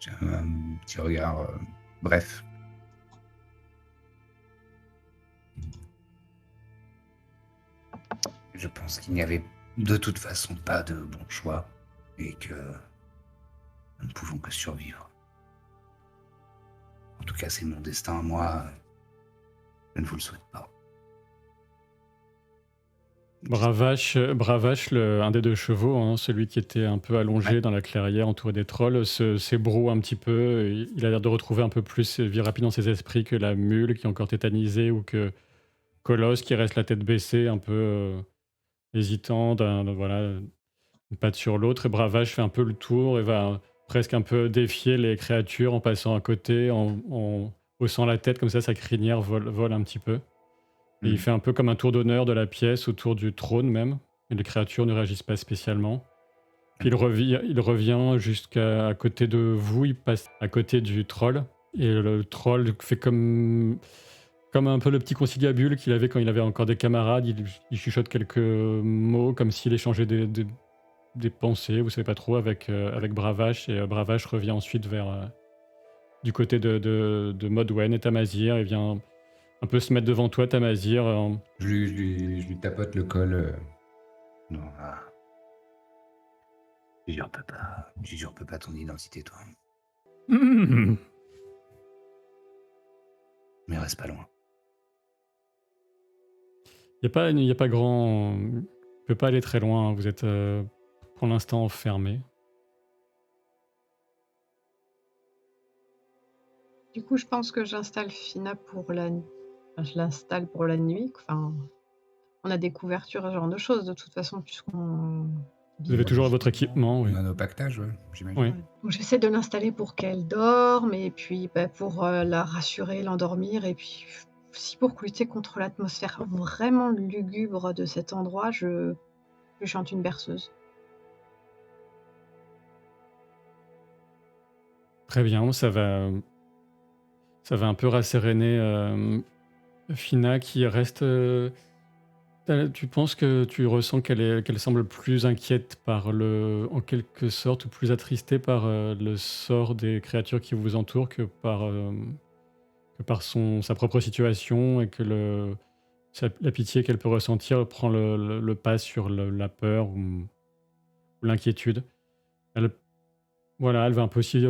J'ai un petit regard, bref. Je pense qu'il n'y avait de toute façon pas de bon choix et que nous ne pouvons que survivre. En tout cas, c'est mon destin à moi. Je ne vous le souhaite pas. Bravache, un des 2 chevaux, hein, celui qui était un peu allongé Ouais. dans la clairière entouré des trolls, s'ébroue un petit peu. Il a l'air de retrouver un peu plus vie rapide dans ses esprits que la mule qui est encore tétanisée ou que Colosse qui reste la tête baissée, un peu hésitant, voilà, une patte sur l'autre. Et Bravache fait un peu le tour et va presque un peu défier les créatures en passant à côté, en haussant la tête, comme ça sa crinière vole un petit peu. Et il fait un peu comme un tour d'honneur de la pièce autour du trône même. Et les créatures ne réagissent pas spécialement. Puis il revient jusqu'à côté de vous, il passe à côté du troll. Et le troll fait comme un peu le petit conciliabule qu'il avait quand il avait encore des camarades. Il chuchote quelques mots comme s'il échangeait des pensées, vous savez pas trop, avec Bravache. Et Bravache revient ensuite vers du côté de Modwen et Tamazir. Il vient un peu se mettre devant toi, Tamazir. Je lui tapote le col. Non, j'usurpe pas ton identité, toi. Il Mais reste pas loin. n'y a pas grand. Il peut pas aller très loin. Vous êtes pour l'instant enfermé. Du coup, je pense que j'installe Fina pour je l'installe pour la nuit. Enfin, on a des couvertures, ce genre de choses, de toute façon, puisqu'on Vous avez vit toujours votre finalement. équipement, oui. On a nos pactages, ouais, j'imagine. Oui. Donc, j'essaie de l'installer pour qu'elle dorme et puis pour la rassurer, l'endormir. Et puis aussi pour lutter contre l'atmosphère vraiment lugubre de cet endroit, je chante une berceuse. Très bien, ça va un peu rasséréner Fina qui reste. Tu penses que tu ressens qu'elle semble plus inquiète en quelque sorte, ou plus attristée par le sort des créatures qui vous entourent que par sa propre situation, et que la pitié qu'elle peut ressentir prend le pas sur la peur ou l'inquiétude. Elle, voilà, elle va un peu aussi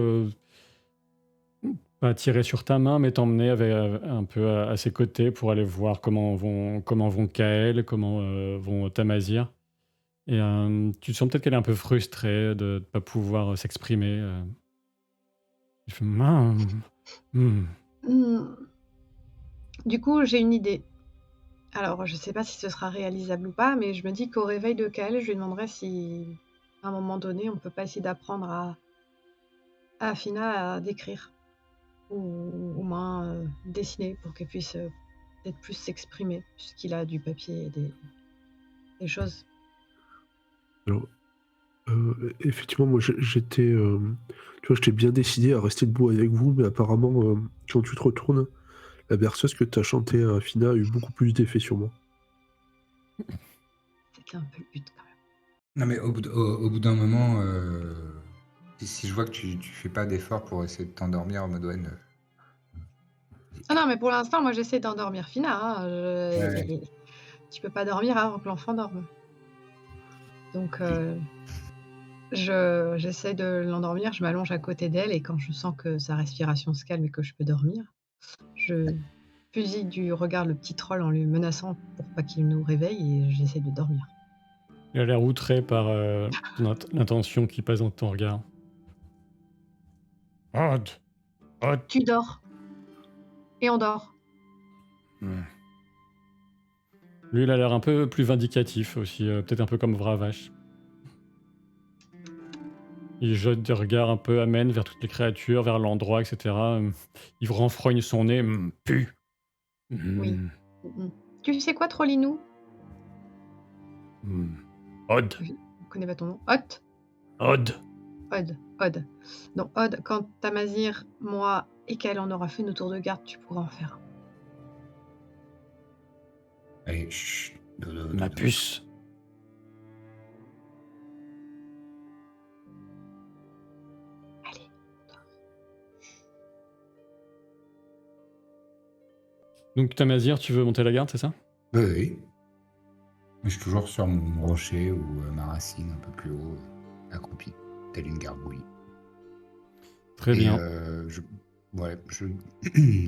pas tirer sur ta main, mais t'emmener un peu à ses côtés pour aller voir comment vont Kael, comment vont Tamazir. Et tu sens peut-être qu'elle est un peu frustrée de ne pas pouvoir s'exprimer. Il fait Hmm. Du coup, j'ai une idée. Alors, je sais pas si ce sera réalisable ou pas, mais je me dis qu'au réveil de Kael, je lui demanderai si, à un moment donné, on peut pas essayer d'apprendre à Fina à décrire. ou au moins dessiner pour qu'elle puisse peut-être plus s'exprimer, puisqu'il a du papier et des choses. Alors, effectivement, moi j'étais, tu vois, j'étais bien décidé à rester debout avec vous, mais apparemment, quand tu te retournes, la berceuse que tu as chantée à Fina a eu beaucoup plus d'effet sur moi. C'était un peu le but quand même. Non, mais au bout d'un moment, si je vois que tu fais pas d'effort pour essayer de t'endormir en mode ouais, Ah non, mais pour l'instant, moi j'essaie d'endormir Fina. Hein. ouais, Tu peux pas dormir avant que l'enfant dorme. Donc j'essaie de l'endormir, je m'allonge à côté d'elle et quand je sens que sa respiration se calme et que je peux dormir, je fusille du regard le petit troll en lui menaçant pour pas qu'il nous réveille et j'essaie de dormir. Il a l'air outré par l'intention qui passe dans ton regard. Odd, Odd. Tu dors. Et on dort. ouais. Lui, il a l'air un peu plus vindicatif aussi, peut-être un peu comme Vravash. Il jette des regards un peu amènes vers toutes les créatures, vers l'endroit, etc. Il renfrogne son nez. Pu. Oui. Mm. Tu sais quoi, Trollinou? Odd. Je connais pas ton nom. Hot. Odd. Odd. Donc Odd, quand Tamazir, moi et qu'elle en aura fait nos tours de garde, tu pourras en faire un. Allez, chut. Ma puce. Allez. Donc Tamazir, tu veux monter la garde, c'est ça? Oui. Je suis toujours sur mon rocher ou ma racine un peu plus haut, accroupi, telle une gargouille. Très bien.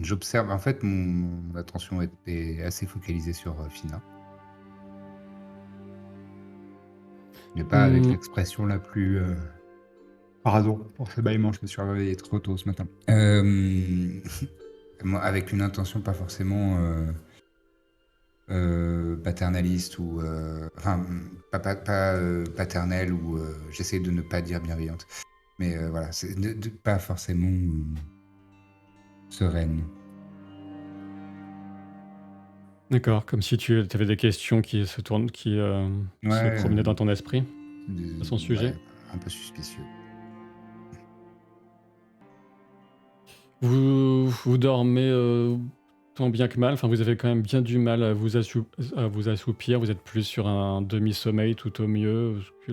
J'observe. En fait, mon attention est assez focalisée sur Fina. Mais pas avec l'expression la plus. Pardon pour ce bâillement, je me suis réveillé trop tôt ce matin. Moi, avec une intention pas forcément paternaliste ou. Enfin, pas paternelle ou j'essaie de ne pas dire bienveillante. Mais voilà, c'est pas forcément sereine. D'accord, comme si tu avais des questions qui se tournent, qui se promenaient dans ton esprit à son sujet. Ouais, un peu suspicieux. Vous dormez tant bien que mal, enfin vous avez quand même bien du mal à vous assoupir, vous êtes plus sur un demi-sommeil tout au mieux, parce que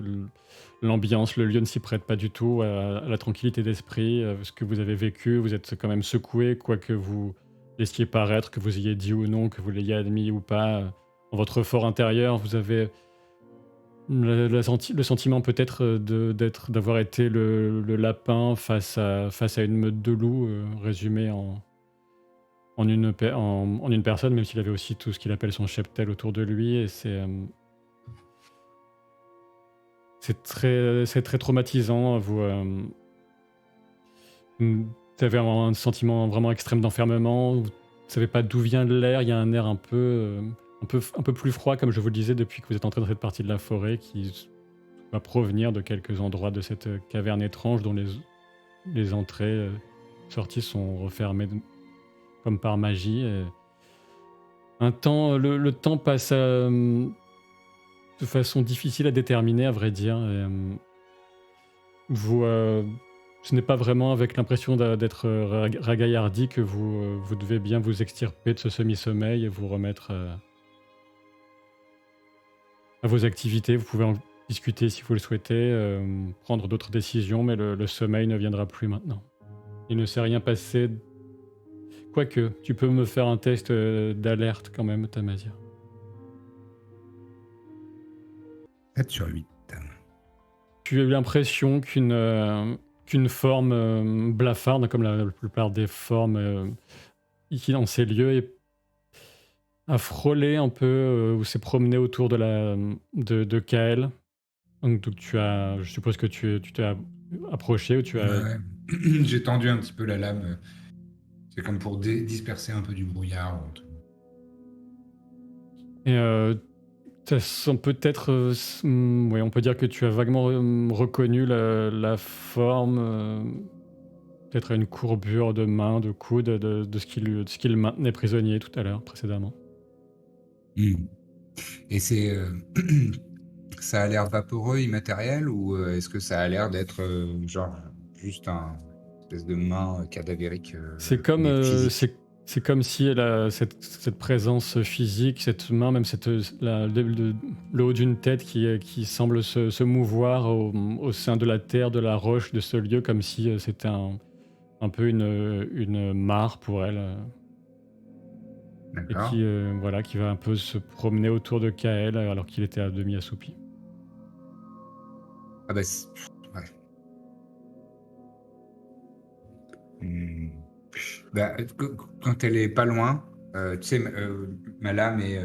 l'ambiance, le lieu ne s'y prête pas du tout à la tranquillité d'esprit, ce que vous avez vécu, vous êtes quand même secoué, quoi que vous laissiez paraître, que vous ayez dit ou non, que vous l'ayez admis ou pas, dans votre fort intérieur, vous avez le sentiment peut-être d'avoir été le lapin face à une meute de loups, résumé en une personne, même s'il avait aussi tout ce qu'il appelle son cheptel autour de lui. Et c'est très traumatisant. Vous avez un sentiment vraiment extrême d'enfermement. Vous ne savez pas d'où vient l'air. Il y a un air un peu plus froid, comme je vous le disais, depuis que vous êtes entré dans cette partie de la forêt, qui va provenir de quelques endroits de cette caverne étrange dont les entrées sorties sont refermées comme par magie. Et le temps passe de façon difficile à déterminer, à vrai dire. Et, ce n'est pas vraiment avec l'impression d'être ragaillardi que vous devez bien vous extirper de ce semi-sommeil et vous remettre à vos activités. Vous pouvez en discuter si vous le souhaitez, prendre d'autres décisions, mais le sommeil ne viendra plus maintenant. Il ne s'est rien passé. Quoique, tu peux me faire un test d'alerte quand même, Tamazir. 7 sur 8. Tu as eu l'impression qu'une forme blafarde, comme la plupart des formes ici dans ces lieux, a frôlé un peu ou s'est promené autour de Kael. Donc je suppose que tu t'es approché ou tu as... Ouais. J'ai tendu un petit peu la lame. C'est comme pour disperser un peu du brouillard. Et ça sent peut-être... oui, on peut dire que tu as vaguement reconnu la forme... peut-être à une courbure de main, de coude, de ce qui le maintenait prisonnier tout à l'heure, précédemment. Hmm. Et ça a l'air vaporeux, immatériel, ou est-ce que ça a l'air d'être genre juste un espèce de main cadavérique, C'est comme, mais physique? c'est comme si cette présence physique, cette main, même le haut d'une tête qui semble se mouvoir au sein de la terre, de la roche, de ce lieu, comme si c'était un peu une mare pour elle, et D'accord. qui, voilà, qui va un peu se promener autour de Kael alors qu'il était à demi assoupi. Ah bah, ouais. Hmm. Bah, quand elle est pas loin, tu sais, ma lame est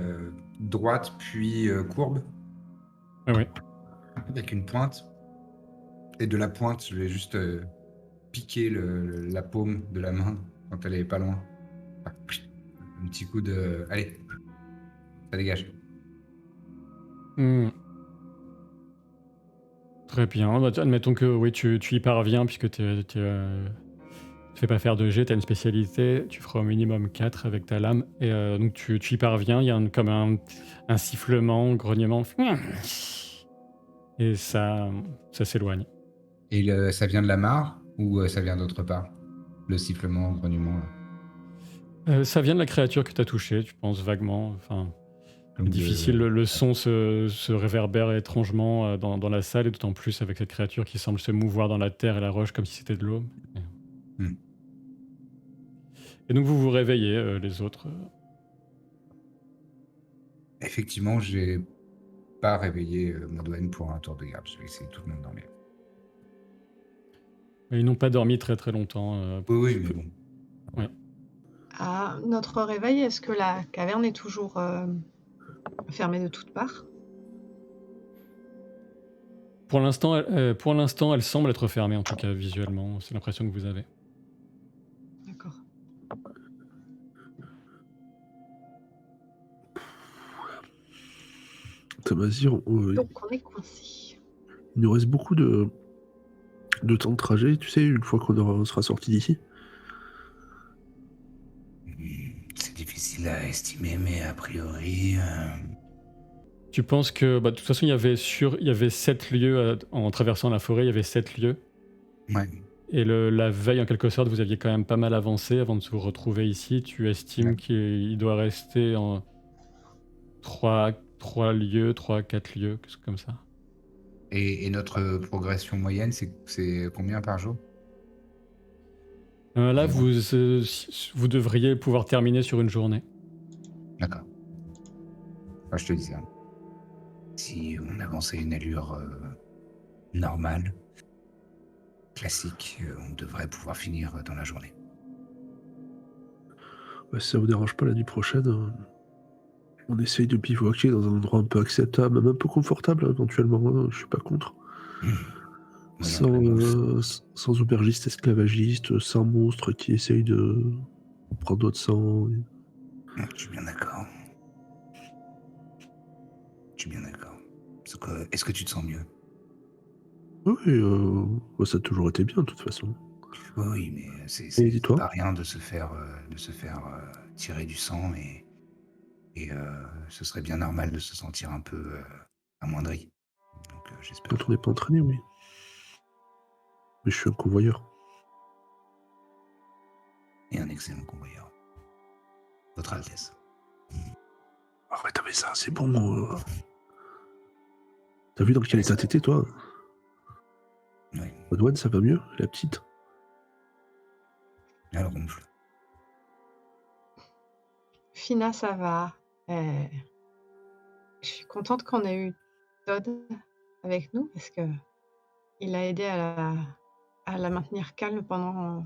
droite puis courbe, Ouais, ouais. avec une pointe. Et de la pointe, je vais juste piquer la paume de la main quand elle est pas loin. Ah, un petit coup de... Allez, ça dégage. Hmm. Très bien. Bah, admettons que oui, tu y parviens puisque tu fais pas faire de jet, tu as une spécialité, tu feras au minimum 4 avec ta lame. Et donc tu y parviens, il y a comme un sifflement, un grognement. Et ça s'éloigne. Et ça vient de la mare ou ça vient d'autre part? Le sifflement, le grognement, là. Ça vient de la créature que tu as touchée, tu penses vaguement. Enfin, c'est Donc difficile, de... le son se réverbère étrangement dans la salle, et d'autant plus avec cette créature qui semble se mouvoir dans la terre et la roche comme si c'était de l'eau. Hmm. Et donc vous vous réveillez, les autres. Effectivement, j'ai pas réveillé Maudouine pour un tour de garde. Je vais essayer de tout le monde dormir. Ils n'ont pas dormi très très longtemps. Oui, oui, mais bon. Ouais. À notre réveil, est-ce que la caverne est toujours fermée de toutes parts? Pour l'instant, elle semble être fermée, en tout cas visuellement. C'est l'impression que vous avez. D'accord. Tamazir, Donc on est coincé. il nous reste beaucoup de temps de trajet, tu sais, une fois on sera sorti d'ici. C'est difficile à estimer, mais a priori, Tu penses que, bah, de toute façon, il y avait 7 lieux en traversant la forêt, il y avait 7 lieux. Ouais. Et la veille, en quelque sorte, vous aviez quand même pas mal avancé avant de vous retrouver ici. Tu estimes Ouais. qu'il doit rester en 3 lieux, 4 lieux, quelque chose comme ça. Et notre progression moyenne, c'est combien par jour? Là, Environ. vous devriez pouvoir terminer sur une journée. D'accord. Moi, je te dis ça. si on avançait à une allure normale, classique, on devrait pouvoir finir dans la journée. Bah, si ça vous dérange pas, la nuit prochaine, on essaye de bivouaquer dans un endroit un peu acceptable, même un peu confortable, hein, éventuellement, hein, je suis pas contre. Moyen de la mousse. Sans aubergiste esclavagiste, sans monstre qui essaye de prendre notre sang. Je suis bien d'accord. Je suis bien d'accord. Est-ce que tu te sens mieux? Oui, bah, ça a toujours été bien, de toute façon. Oui, mais Et c'est dis-toi, pas rien de se faire, tirer du sang et ce serait bien normal de se sentir un peu amoindri. Donc j'espère. quand on n'est pas entraîné, oui. Mais je suis un convoyeur. Et un excellent convoyeur. Votre Altesse. Arrête avec ça, c'est bon. T'as vu dans quel état t'étais, toi? Oui, Maudouane, ça va mieux, la petite? elle ronfle. Fina, ça va. Je suis contente qu'on ait eu Todd avec nous parce que il a aidé à la maintenir calme pendant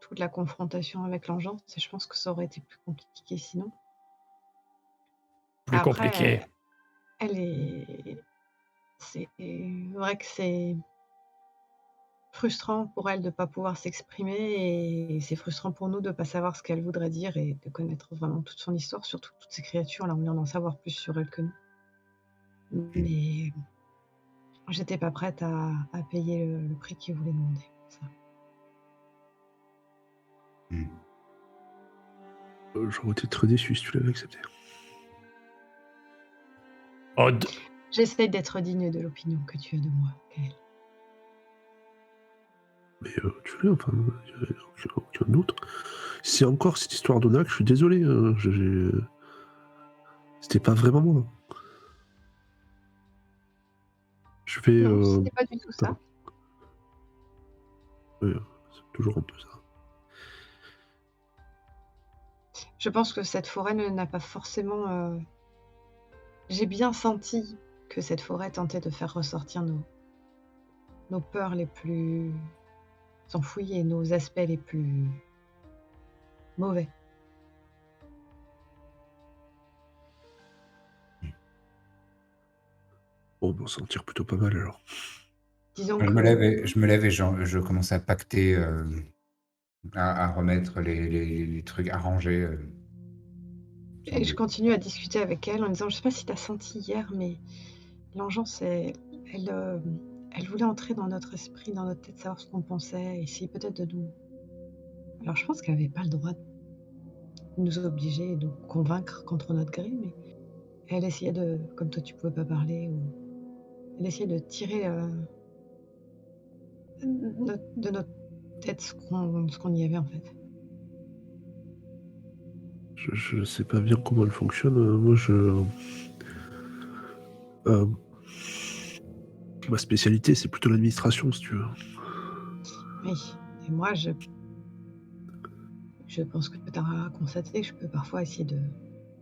toute la confrontation avec l'engeance, et je pense que ça aurait été plus compliqué sinon. Plus compliqué. Après, c'est vrai que c'est frustrant pour elle de ne pas pouvoir s'exprimer, et c'est frustrant pour nous de ne pas savoir ce qu'elle voudrait dire et de connaître vraiment toute son histoire, surtout toutes ces créatures-là. On vient d'en savoir plus sur elle que nous. Mais j'étais pas prête à payer le prix qu'ils voulaient demander. Ça. Hmm. J'aurais été très déçu si tu l'avais accepté. Odd. J'essaie d'être digne de l'opinion que tu as de moi, Kael. Mais tu l'es, enfin, il n'y a aucun doute. C'est encore cette histoire d'Onak, je suis désolé. C'était pas vraiment moi. Je vais. Non, c'était pas du tout ça. Ouais, c'est toujours un peu ça. Je pense que cette forêt n'a pas forcément... J'ai bien senti que cette forêt tentait de faire ressortir nos peurs les plus enfouies et nos aspects les plus mauvais. Bon, on s'en tire plutôt pas mal alors. Disons Je que me lève et je commence à pacter, à remettre les trucs, à ranger. et je continue à discuter avec elle en disant, je sais pas si tu as senti hier, mais l'engeance, elle voulait entrer dans notre esprit, dans notre tête, savoir ce qu'on pensait, essayer peut-être de nous... Alors je pense qu'elle n'avait pas le droit de nous obliger et de nous convaincre contre notre gré, mais elle essayait de, comme toi tu pouvais pas parler, ou elle essayait de tirer de notre tête ce qu'on y avait en fait. Je sais pas bien comment elle fonctionne. Moi, ma spécialité, c'est plutôt l'administration, si tu veux. Oui, et moi je pense que tu auras constaté que je peux parfois essayer de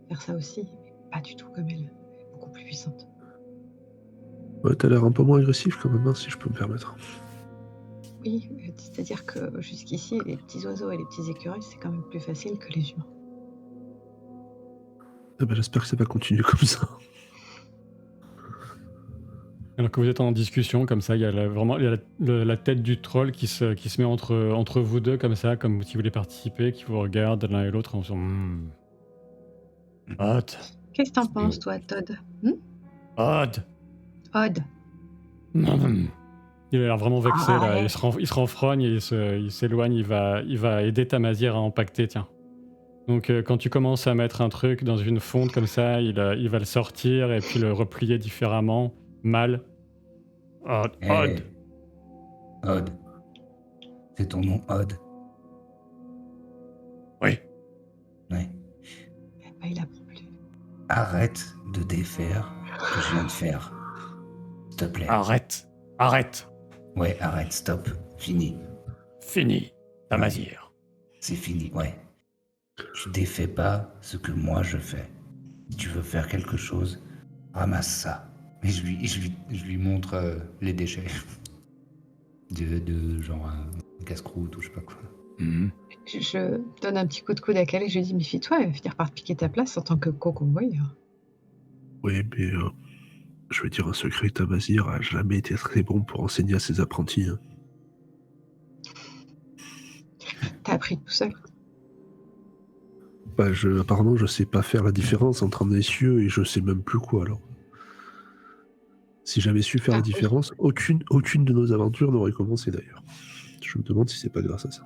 faire ça aussi, mais pas du tout comme elle. Elle est beaucoup plus puissante. Ouais, t'as l'air un peu moins agressif quand même, hein, si je peux me permettre. Oui, c'est-à-dire que jusqu'ici, les petits oiseaux et les petits écureuils, c'est quand même plus facile que les humains. Ah bah, j'espère que ça va continuer comme ça. Alors que vous êtes en discussion, comme ça, il y a la tête du troll qui se met entre vous deux, comme ça, comme si vous voulez participer, qui vous regarde l'un et l'autre en disant Odd. Qu'est-ce que t'en penses, toi, Todd? Odd. Odd. Il a l'air vraiment vexé, là. Arrête. Il se renfrogne, il s'éloigne, il va aider Tamazir à empaqueter, tiens. Donc, quand tu commences à mettre un truc dans une fonte comme ça, il va le sortir et puis le replier différemment, mal. Odd. Hey, Odd. C'est ton nom, Odd? Oui. Ouais. Bah, il apprend plus. Arrête de défaire ce que je viens de faire. S'il te plaît. Arrête. Ouais, arrête, stop. Fini. Fini, Tamazir. C'est fini, ouais. Tu défais pas ce que moi je fais. Si tu veux faire quelque chose, ramasse ça. Et je lui montre les déchets. De genre un casse-croûte ou je sais pas quoi. Je donne un petit coup de coude à Calais et je lui dis, méfie-toi, elle va finir par te piquer ta place en tant que co-convoyeur. Oui, mais je vais dire un secret, Tamazir a jamais été très bon pour enseigner à ses apprentis. Hein. T'as appris tout seul. Bah, apparemment, je sais pas faire la différence entre un essieu et je sais même plus quoi alors. Si j'avais su faire la oui. différence, aucune de nos aventures n'aurait commencé d'ailleurs. Je me demande si c'est pas grâce à ça.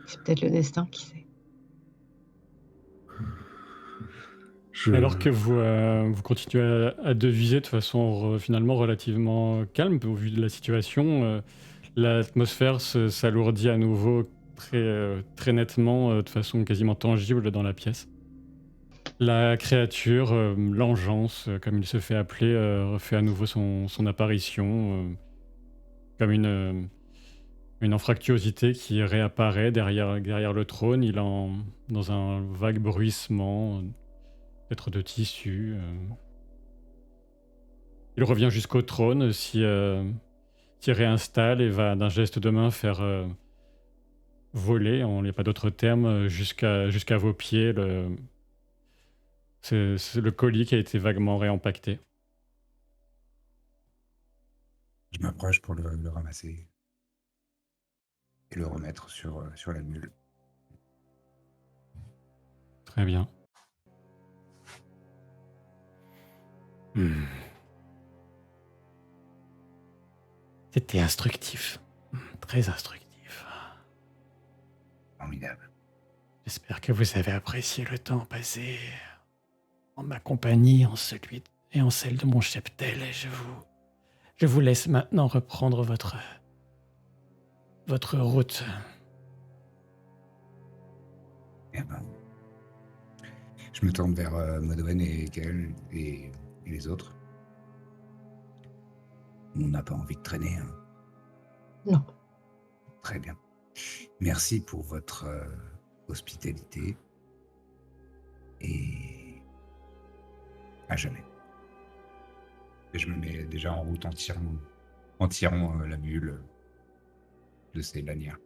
C'est peut-être le destin, qui sait. Alors que vous continuez à deviser de façon finalement relativement calme, au vu de la situation, l'atmosphère s'alourdit à nouveau très nettement, de façon quasiment tangible dans la pièce. La créature, l'engeance, comme il se fait appeler, refait à nouveau son apparition, comme une anfractuosité qui réapparaît derrière le trône. Il est dans un vague bruissement, peut-être de tissu. Il revient jusqu'au trône, s'y réinstalle et va d'un geste de main faire voler, il n'y a pas d'autre terme, jusqu'à vos pieds c'est le colis qui a été vaguement réempaqueté. Je m'approche pour le ramasser et le remettre sur la mule. Très bien. C'était instructif. Très instructif. formidable. J'espère que vous avez apprécié le temps passé en ma compagnie, en celui et en celle de mon cheptel. Et je vous laisse maintenant reprendre votre route. Eh ben, je me tourne vers Modwen et Gaël et les autres. On n'a pas envie de traîner, hein. Non. Très bien. Merci pour votre hospitalité. Et à jamais. Et je me mets déjà en route en tirant la mule de ses lanières.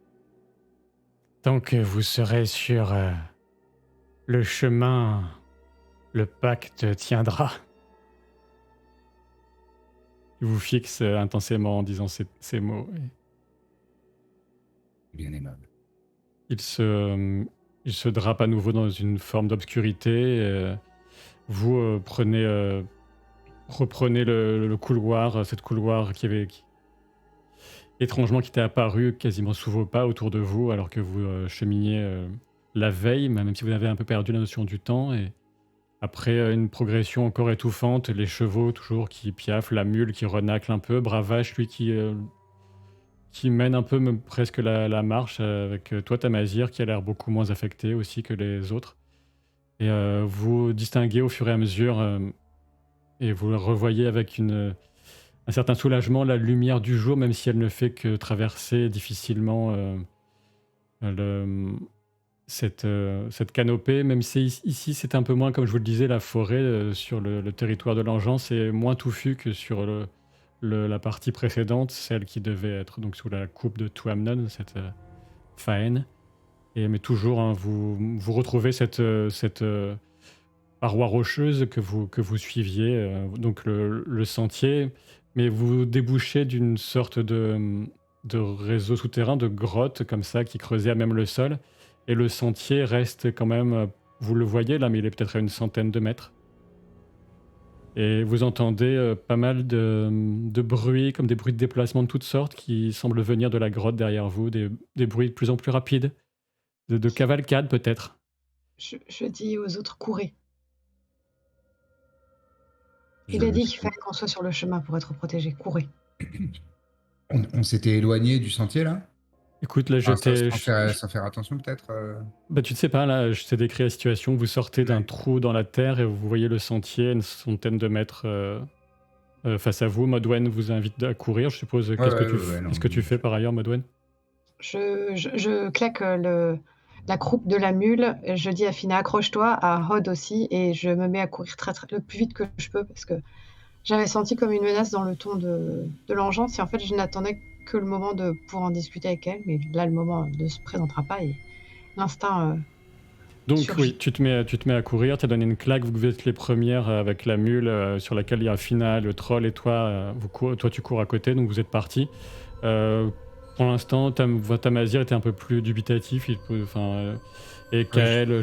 Tant que vous serez sur le chemin, le pacte tiendra. Il vous fixe intensément en disant ces mots. Bien aimable. Il se drape à nouveau dans une forme d'obscurité. Vous reprenez le couloir, cette couloir étrangement qui était apparu quasiment sous vos pas autour de vous alors que vous cheminiez la veille, même si vous avez un peu perdu la notion du temps. Et après une progression encore étouffante, les chevaux toujours qui piaffent, la mule qui renacle un peu, Bravache lui qui mène un peu même presque la marche avec toi Tamazir qui a l'air beaucoup moins affecté aussi que les autres. Et vous distinguez au fur et à mesure et vous revoyez avec un certain soulagement la lumière du jour, même si elle ne fait que traverser difficilement cette canopée, même si ici c'est un peu moins, comme je vous le disais, la forêt sur le territoire de l'Engeance est moins touffu que sur la partie précédente, celle qui devait être donc sous la coupe de Tuamnon, cette faenne. Mais toujours, hein, vous retrouvez cette paroi rocheuse que vous suiviez, donc le sentier, mais vous débouchez d'une sorte de réseau souterrain, de grotte comme ça, qui creusait à même le sol. Et le sentier reste quand même, vous le voyez là, mais il est peut-être à une centaine de mètres. Et vous entendez pas mal de bruits, comme des bruits de déplacement de toutes sortes, qui semblent venir de la grotte derrière vous, des bruits de plus en plus rapides, de cavalcade peut-être. Je dis aux autres, courez. Il a dit qu'il fallait qu'on soit sur le chemin pour être protégé. Courez. On s'était éloigné du sentier là? Écoute, là, Enfin, sans faire attention peut-être Bah, tu ne sais pas, là, je t'ai décrit la situation. Vous sortez d'un trou dans la terre et vous voyez le sentier, une centaine de mètres face à vous. Modwen vous invite à courir, je suppose. Qu'est-ce que tu fais par ailleurs, Modwen? Je claque la croupe de la mule. Je dis à Fina, accroche-toi, à Hod aussi, et je me mets à courir le plus vite que je peux parce que j'avais senti comme une menace dans le ton de l'engeance. Et en fait, je n'attendais que le moment de pouvoir en discuter avec elle, mais là, le moment ne se présentera pas et l'instinct. Donc surgit. oui, tu te mets à courir, tu as donné une claque, vous êtes les premières avec la mule sur laquelle il y a Fina, le troll et toi, toi tu cours à côté, donc vous êtes partis. Pour l'instant, Tamazir était un peu plus dubitatif, et Kael,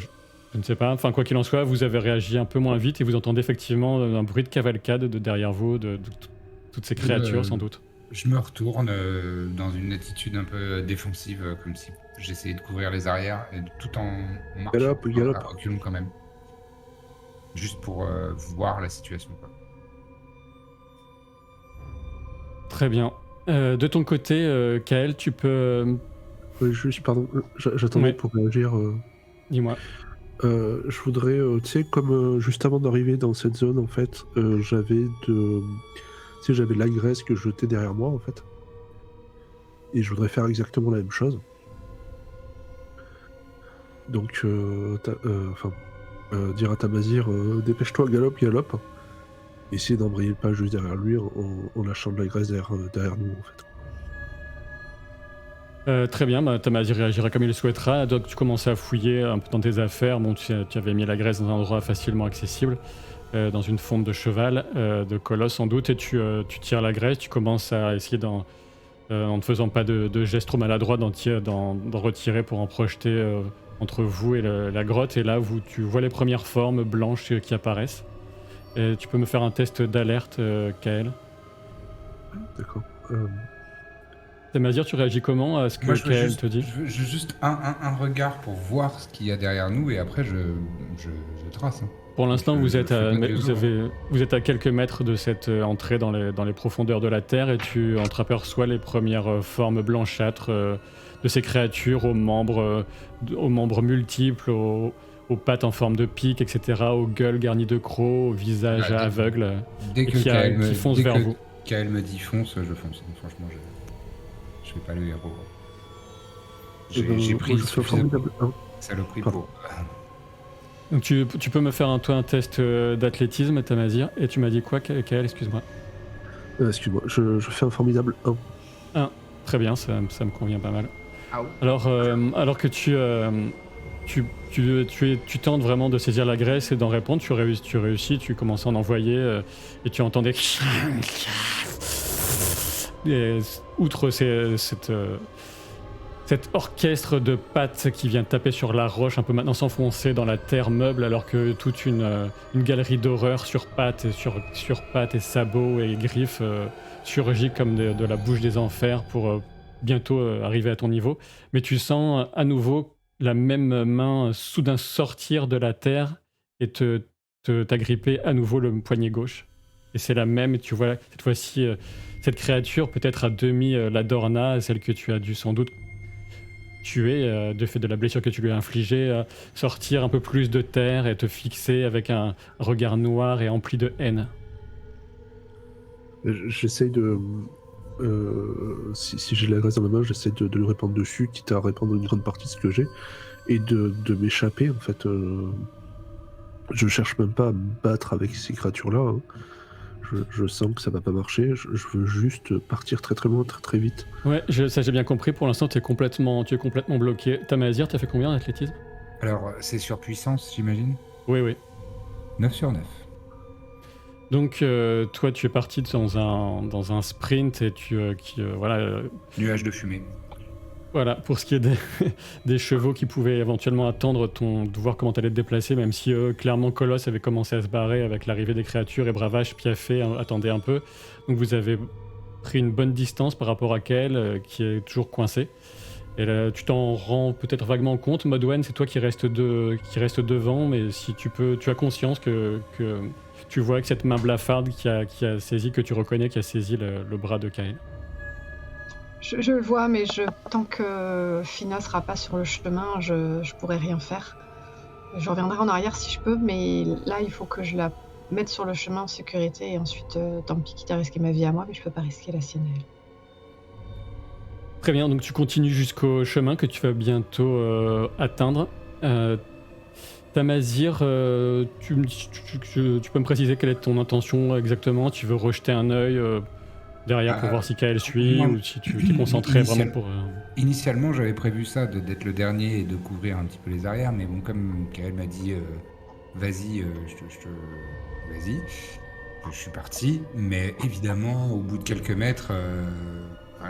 je ne sais pas, enfin quoi qu'il en soit, vous avez réagi un peu moins vite et vous entendez effectivement un bruit de cavalcade derrière vous, de toutes ces créatures sans doute. Je me retourne dans une attitude un peu défensive, comme si j'essayais de couvrir les arrières, et tout en marchant à reculons quand même. Juste pour voir la situation, quoi. Très bien. De ton côté, Kael, tu peux... Juste, pardon, j'attendais pour réagir. Dis-moi. Je voudrais, tu sais, comme juste avant d'arriver dans cette zone, en fait, j'avais la graisse que je jetais derrière moi, en fait. Et je voudrais faire exactement la même chose. Donc, dire à Tamazir, dépêche-toi, galope. Essayer d'embrayer le pas juste derrière lui en lâchant de la graisse derrière nous, en fait. Très bien, Tamazir réagira comme il le souhaitera. Donc tu commences à fouiller un peu dans tes affaires. Bon, tu avais mis la graisse dans un endroit facilement accessible, dans une fonte de cheval, de colosse sans doute, et tu tires la graisse. Tu commences à essayer, en ne faisant pas de gestes trop maladroits, d'en retirer pour en projeter entre vous et la grotte. Et là, tu vois les premières formes blanches qui apparaissent. Et tu peux me faire un test d'alerte, Kael. D'accord. Tamazir, tu réagis comment à ce que Moi, je veux Kael te dit? juste un regard pour voir ce qu'il y a derrière nous et après, je trace. Hein. Pour l'instant, Je- vous je êtes fais à, pas de liaison, vous êtes à quelques mètres de cette entrée dans les profondeurs de la Terre et tu entreaperçois les premières formes blanchâtres de ces créatures aux membres multiples, aux pattes en forme de pique, etc., aux gueules garnies de crocs, aux visages Bah, aveugles Dès et que qui foncent vers vous. Kael me dit fonce, je fonce. Franchement, je fais pas le héros. Eh ben, J'ai moi, pris je fais un formidable 1. saloperie Pardon. pour. Donc tu peux me faire un test d'athlétisme, Tamazir. Et tu m'as dit quoi, Kael? Excuse-moi. Excuse-moi, je fais un formidable 1. Très bien, ça me convient pas mal. Ah ouais. Alors que tu tentes vraiment de saisir la graisse et d'en répondre, tu réussis, tu commences à en envoyer et tu entendais... Et outre cet orchestre de pattes qui vient taper sur la roche, un peu maintenant s'enfoncer dans la terre meuble, alors que toute une galerie d'horreur sur pattes, sur pattes et sabots et griffes surgit comme de la bouche des enfers pour bientôt arriver à ton niveau. Mais tu sens à nouveau la même main soudain sortir de la terre et t'agripper à nouveau le poignet gauche. Et c'est la même, et tu vois cette fois-ci cette créature, peut-être à demi la Dorna, celle que tu as dû sans doute tuer de fait de la blessure que tu lui as infligée, sortir un peu plus de terre et te fixer avec un regard noir et empli de haine. J'essaye de... si j'ai la graisse dans la main, j'essaie de lui répandre dessus, quitte à répandre une grande partie de ce que j'ai, et de m'échapper, en fait. Je cherche même pas à me battre avec ces créatures-là. Hein. Je sens que ça va pas marcher, je veux juste partir très très loin, très très vite. Ouais, ça j'ai bien compris, pour l'instant tu es complètement bloqué. Tamazir, t'as fait combien d'athlétisme? Alors, c'est sur puissance, j'imagine. Oui. 9 sur 9. Donc toi tu es parti dans un sprint et voilà... Nuage de fumée. Voilà, pour ce qui est des chevaux qui pouvaient éventuellement attendre de voir comment t'allais te déplacer, même si clairement Colosse avait commencé à se barrer avec l'arrivée des créatures et Bravache, Piafé attendait un peu. Donc vous avez pris une bonne distance par rapport à Kael qui est toujours coincé. Et là, tu t'en rends peut-être vaguement compte, Modwen, c'est toi qui reste devant, mais si tu as conscience que tu vois que cette main blafarde qui a saisi, que tu reconnais, qui a saisi le bras de Kael. Je le vois, mais tant que Fina sera pas sur le chemin, je pourrai rien faire. Je reviendrai en arrière si je peux, mais là, il faut que je la mette sur le chemin en sécurité, et ensuite, tant pis, quitte à risquer ma vie à moi, mais je peux pas risquer la sienne à elle. Très bien, donc tu continues jusqu'au chemin que tu vas bientôt atteindre. Tamazir, tu peux me préciser quelle est ton intention exactement? Tu veux rejeter un œil derrière pour voir si Kael suit, ou si tu t'es concentré vraiment pour... Initialement, j'avais prévu ça, d'être le dernier et de couvrir un petit peu les arrières, mais bon, comme Kael m'a dit, vas-y, vas-y, je suis parti, mais évidemment, au bout de quelques mètres,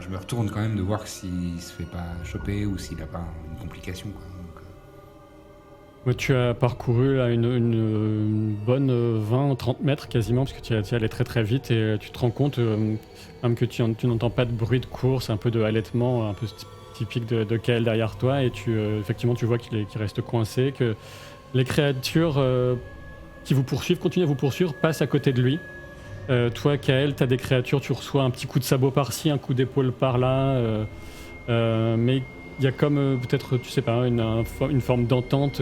je me retourne quand même de voir s'il se fait pas choper ou s'il a pas une complication, quoi. Donc, Tu as parcouru là, une bonne 20-30 mètres quasiment, parce que tu es allé très très vite, et tu te rends compte même que tu n'entends pas de bruit de course, un peu de halètement, un peu typique de Kael derrière toi, et effectivement tu vois qu'il reste coincé, que les créatures qui vous poursuivent, continuent à vous poursuivre, passent à côté de lui. Toi, Kael, tu as des créatures, tu reçois un petit coup de sabot par-ci, un coup d'épaule par-là, mais il y a comme peut-être, tu sais pas, une forme d'entente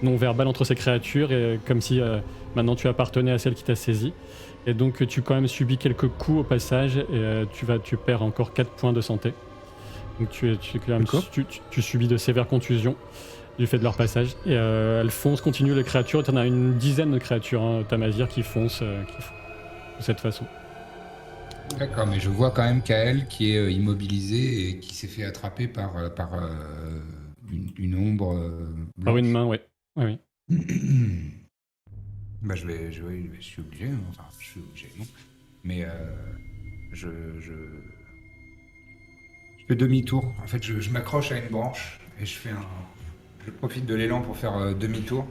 non verbale entre ces créatures, et comme si maintenant tu appartenais à celle qui t'a saisi. Et donc tu quand même subis quelques coups au passage, et tu perds encore 4 points de santé. Donc tu subis de sévères contusions du fait de leur passage. Et elles continuent les créatures, tu en as une dizaine de créatures, hein, Tamazir, qui foncent de cette façon. D'accord, mais je vois quand même Kael qui est immobilisé et qui s'est fait attraper par une ombre blanche. Par une main, ouais. Oui. Bah, je suis obligé, hein. Enfin, je suis obligé, non. Mais je fais demi-tour. En fait, je m'accroche à une branche et je profite de l'élan pour faire demi-tour.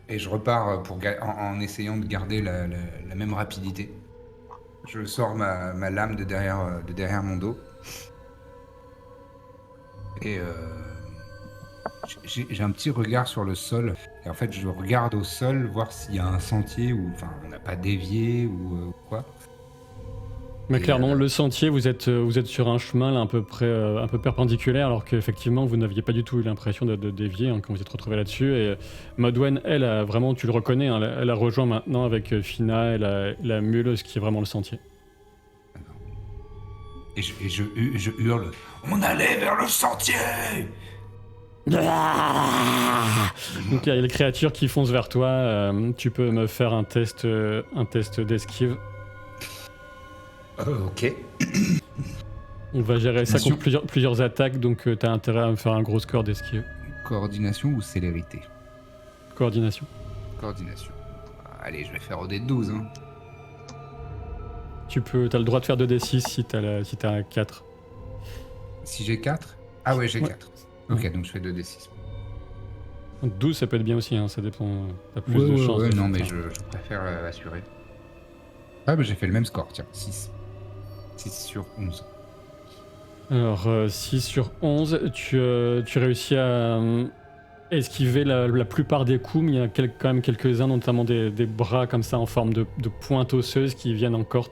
Et je repars en essayant de garder la même rapidité. Je sors ma lame de derrière mon dos Et j'ai un petit regard sur le sol. Et en fait, je regarde au sol, voir s'il y a un sentier ou enfin, on n'a pas dévié ou quoi. Mais Et clairement, le sentier, vous êtes sur un chemin là, à peu près un peu perpendiculaire, alors qu'effectivement, vous n'aviez pas du tout eu l'impression de dévier hein, quand vous êtes retrouvé là-dessus. Et Modwen, elle, a vraiment, tu le reconnais, hein, elle a rejoint maintenant avec Fina et la mule, ce qui est vraiment le sentier. Et je hurle. On allait vers le sentier. Donc il y a les créatures qui foncent vers toi. Tu peux me faire un test d'esquive. Ok. On va gérer ça Attention. contre plusieurs attaques, donc tu as intérêt à me faire un gros score d'esquive. Coordination ou célérité? Coordination. Coordination. Allez, je vais faire au dé de 12. Hein. T'as le droit de faire 2d6 si t'as un 4. Si j'ai 4? Ah ouais, j'ai Ouais. 4. Ok, donc je fais 2d6. 12 ça peut être bien aussi, hein, ça dépend. T'as plus Ouais, de ouais, chance. ouais, de non, faire mais ça. je préfère assurer. Ah bah j'ai fait le même score, tiens, 6. 6 sur 11. Alors 6 sur 11, tu réussis à esquiver la plupart des coups, mais il y en a quand même quelques-uns, notamment des bras comme ça en forme de pointe osseuse qui viennent encore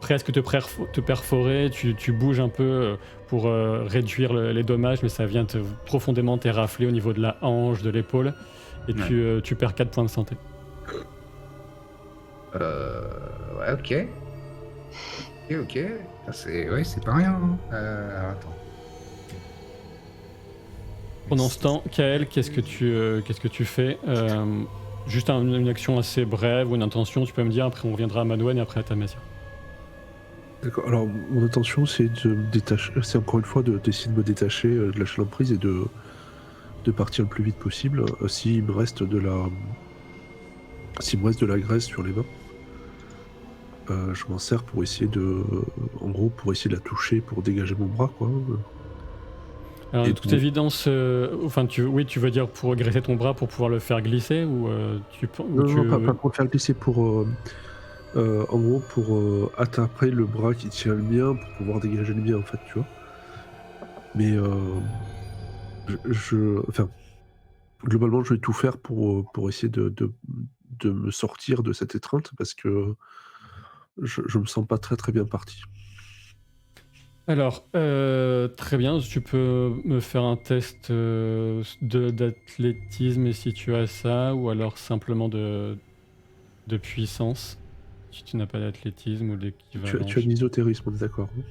presque te perforer. Tu bouges un peu pour réduire les dommages, mais ça vient profondément t'érafler au niveau de la hanche, de l'épaule, et tu perds 4 points de santé. Ouais, ok. Ok. C'est pas rien. Hein. Alors, attends. Pendant ce temps, Kael, qu'est-ce que tu fais Juste une action assez brève ou une intention, tu peux me dire, après on reviendra à Madouane et après à Tamazir. D'accord. Alors, mon intention, c'est de me détacher. C'est encore une fois d'essayer de me détacher, de lâcher l'emprise et de partir le plus vite possible. S'il me reste de la graisse sur les mains, je m'en sers pour essayer en gros, pour essayer de la toucher, pour dégager mon bras, quoi. Alors, de Et toute pour- évidence, tu veux dire pour graisser ton bras pour pouvoir le faire glisser ou Non, pas pour le faire glisser, en gros, pour attraper le bras qui tient le mien, pour pouvoir dégager le mien, en fait, tu vois. Mais enfin, globalement, je vais tout faire pour essayer de me sortir de cette étreinte, parce que je me sens pas très très bien parti. Alors, très bien, tu peux me faire un test d'athlétisme si tu as ça, ou alors simplement de puissance, si tu n'as pas d'athlétisme ou d'équivalent. Tu as de l'ésotérisme, on est d'accord, hein.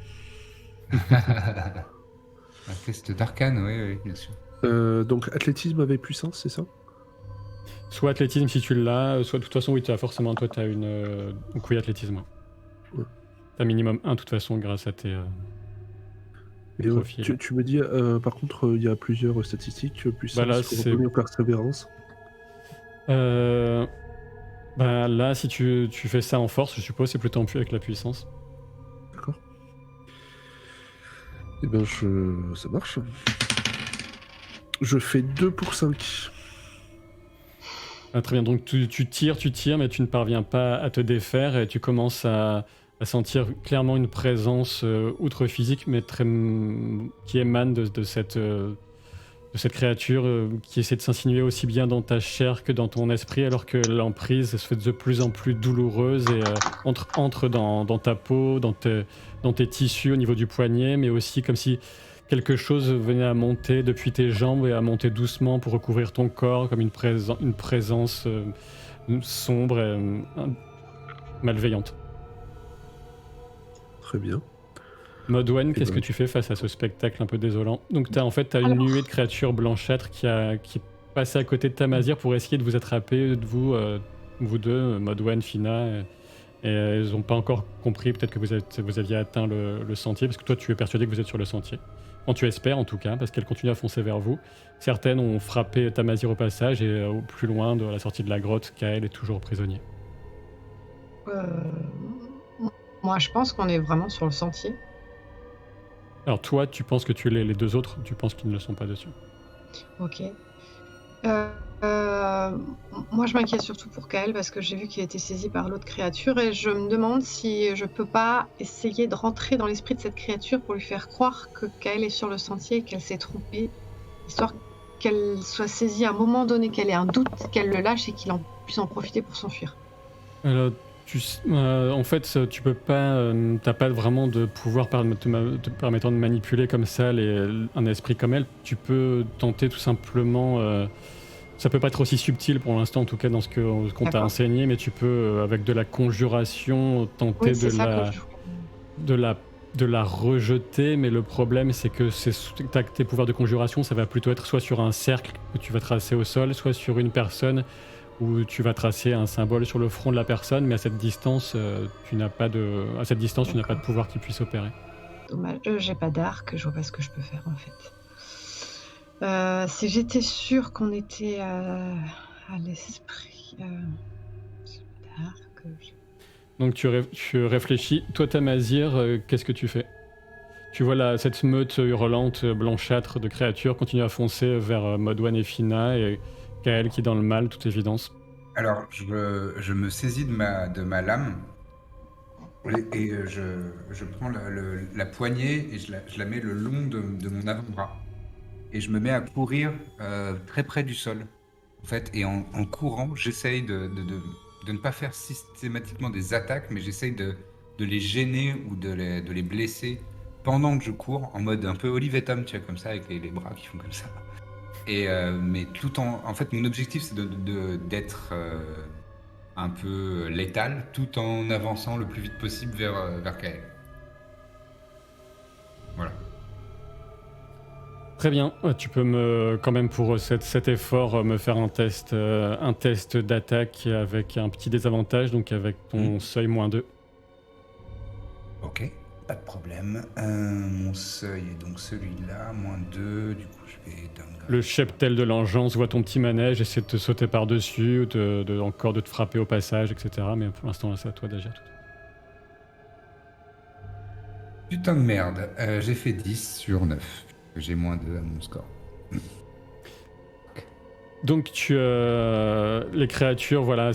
Un test d'arcane, oui, bien sûr. Donc, athlétisme avec puissance, c'est ça? Soit athlétisme si tu l'as, soit de toute façon, oui, tu as forcément, toi, tu as une. Donc, oui, athlétisme. Ouais. Tu as minimum 1 de toute façon grâce à tes Et profils. tu me dis, par contre, il y a plusieurs statistiques, puissance, là, coordonnée ou persévérance. Là, si tu fais ça en force, je suppose, c'est plutôt avec la puissance. D'accord. Eh ben, ça marche. Je fais 2 pour 5. Ah, très bien, donc tu tires, mais tu ne parviens pas à te défaire et tu commences à sentir clairement une présence outre physique, mais qui émane de cette créature qui essaie de s'insinuer aussi bien dans ta chair que dans ton esprit, alors que l'emprise se fait de plus en plus douloureuse et entre dans ta peau, dans tes tissus au niveau du poignet, mais aussi comme si quelque chose venait à monter depuis tes jambes et à monter doucement pour recouvrir ton corps, comme une présence sombre et malveillante. Très bien. Modwen, qu'est-ce ben. que tu fais face à ce spectacle un peu désolant? Donc t'as une Alors. nuée de créatures blanchâtres qui passe à côté de Tamazir pour essayer de vous attraper, vous deux, Modwen, Fina, et elles n'ont pas encore compris peut-être que vous aviez atteint le sentier, parce que toi tu es persuadé que vous êtes sur le sentier. Quand tu espères en tout cas, parce qu'elles continuent à foncer vers vous. Certaines ont frappé Tamazir au passage, et au plus loin de la sortie de la grotte, Kael est toujours prisonnier. Moi, je pense qu'on est vraiment sur le sentier. Alors toi, tu penses que tu es les deux autres, tu penses qu'ils ne le sont pas dessus. Ok. Euh, euh, Moi, je m'inquiète surtout pour Kael parce que j'ai vu qu'il a été saisi par l'autre créature et je me demande si je peux pas essayer de rentrer dans l'esprit de cette créature pour lui faire croire que Kael est sur le sentier et qu'elle s'est trompée, histoire qu'elle soit saisie à un moment donné, qu'elle ait un doute, qu'elle le lâche et qu'il puisse en profiter pour s'enfuir. Alors, en fait, tu peux pas, t'as pas vraiment de pouvoir te permettant de manipuler comme ça un esprit comme elle. Tu peux tenter tout simplement. Ça peut pas être aussi subtil pour l'instant, en tout cas dans ce qu'on t'a D'accord. enseigné, mais tu peux, avec de la conjuration, tenter Oui, c'est ça que je... de la, de la rejeter. Mais le problème, c'est que tes pouvoirs de conjuration, ça va plutôt être soit sur un cercle que tu vas tracer au sol, soit sur une personne où tu vas tracer un symbole sur le front de la personne, mais à cette distance, tu n'as pas de D'accord. pouvoir qui puisse opérer. Dommage, j'ai pas d'arc, je vois pas ce que je peux faire en fait. Si j'étais sûre qu'on était à l'esprit... j'ai pas d'arc, Donc tu réfléchis. Toi, Tamazir, qu'est-ce que tu fais? Tu vois cette meute hurlante, blanchâtre de créatures continuer à foncer vers Modwan et Fina, et Kael qui est dans le mal, toute évidence. Alors, je me saisis de ma lame et je prends la poignée et je la mets le long de mon avant-bras. Et je me mets à courir très près du sol. En fait, et en courant, j'essaye de ne pas faire systématiquement des attaques, mais j'essaye de les gêner ou de les blesser pendant que je cours, en mode un peu Olive et Tom, tu vois, comme ça, avec les bras qui font comme ça. Et, mais tout en fait, mon objectif, c'est d'être un peu létal, tout en avançant le plus vite possible vers Kael. Voilà. Très bien. Tu peux quand même pour cet effort, me faire un test d'attaque avec un petit désavantage, donc avec ton seuil -2. Ok, pas de problème. Mon seuil est donc celui-là, -2. Du coup, je vais downgrade. Le cheptel de l'engeance voit ton petit manège, essaie de te sauter par-dessus, ou encore de te frapper au passage, etc. Mais pour l'instant, c'est à toi d'agir tout. Putain de merde, j'ai fait 10 sur 9. J'ai -2 à mon score. Donc les créatures, voilà,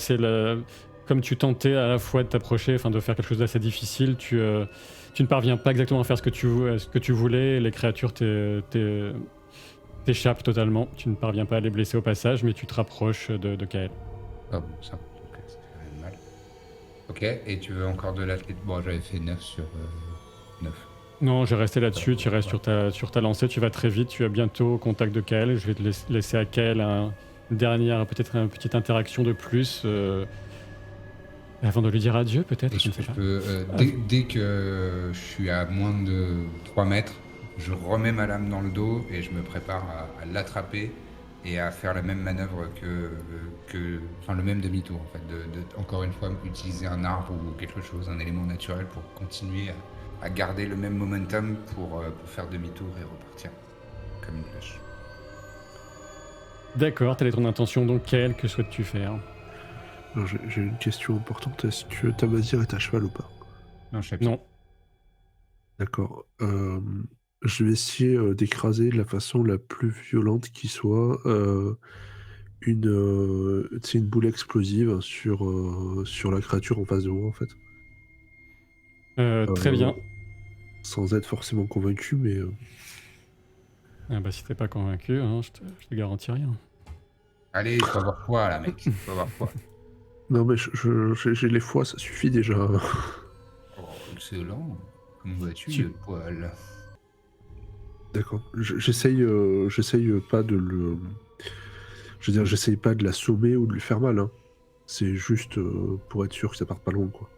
comme tu tentais à la fois de t'approcher, enfin de faire quelque chose d'assez difficile, tu ne parviens pas exactement à faire ce que tu voulais, et les créatures t'échappent totalement. Tu ne parviens pas à les blesser au passage, mais tu te rapproches de Kael. Ah bon, ça, ok, ça fait rien de mal. Ok, et tu veux encore de l'athlétisme? Bon, j'avais fait 9 sur 9. Non, j'ai resté là-dessus, tu restes sur ta lancée, tu vas très vite, tu as bientôt au contact de Kael. Je vais te laisser à Kael peut-être une petite interaction de plus, avant de lui dire adieu, peut-être, Et je ne sais pas. dès que je suis à moins de 3 mètres, je remets ma lame dans le dos et je me prépare à l'attraper et à faire la même manœuvre enfin le même demi-tour en fait, encore une fois utiliser un arbre ou quelque chose, un élément naturel pour continuer à garder le même momentum pour faire demi-tour et repartir comme une flèche. D'accord, telle est ton intention, donc Kael, que souhaites-tu faire? Alors, j'ai une question importante. Est-ce que Tamazir est à cheval ou pas? Non, je sais pas. Non. D'accord. Je vais essayer d'écraser de la façon la plus violente qui soit une boule explosive sur la créature en face de moi, en fait. Très bien. Sans être forcément convaincu, mais Ah bah, si t'es pas convaincu, hein, je te garantis rien. Allez, il faut avoir foi là, mec. Il faut avoir foi. non, mais j'ai les foies, ça suffit déjà. Oh, excellent. Comment vas-tu, Tu- le poil? D'accord. J'essaye pas de le. Je veux dire, j'essaye pas de l'assommer ou de lui faire mal. Hein. C'est juste pour être sûr que ça parte pas loin, quoi.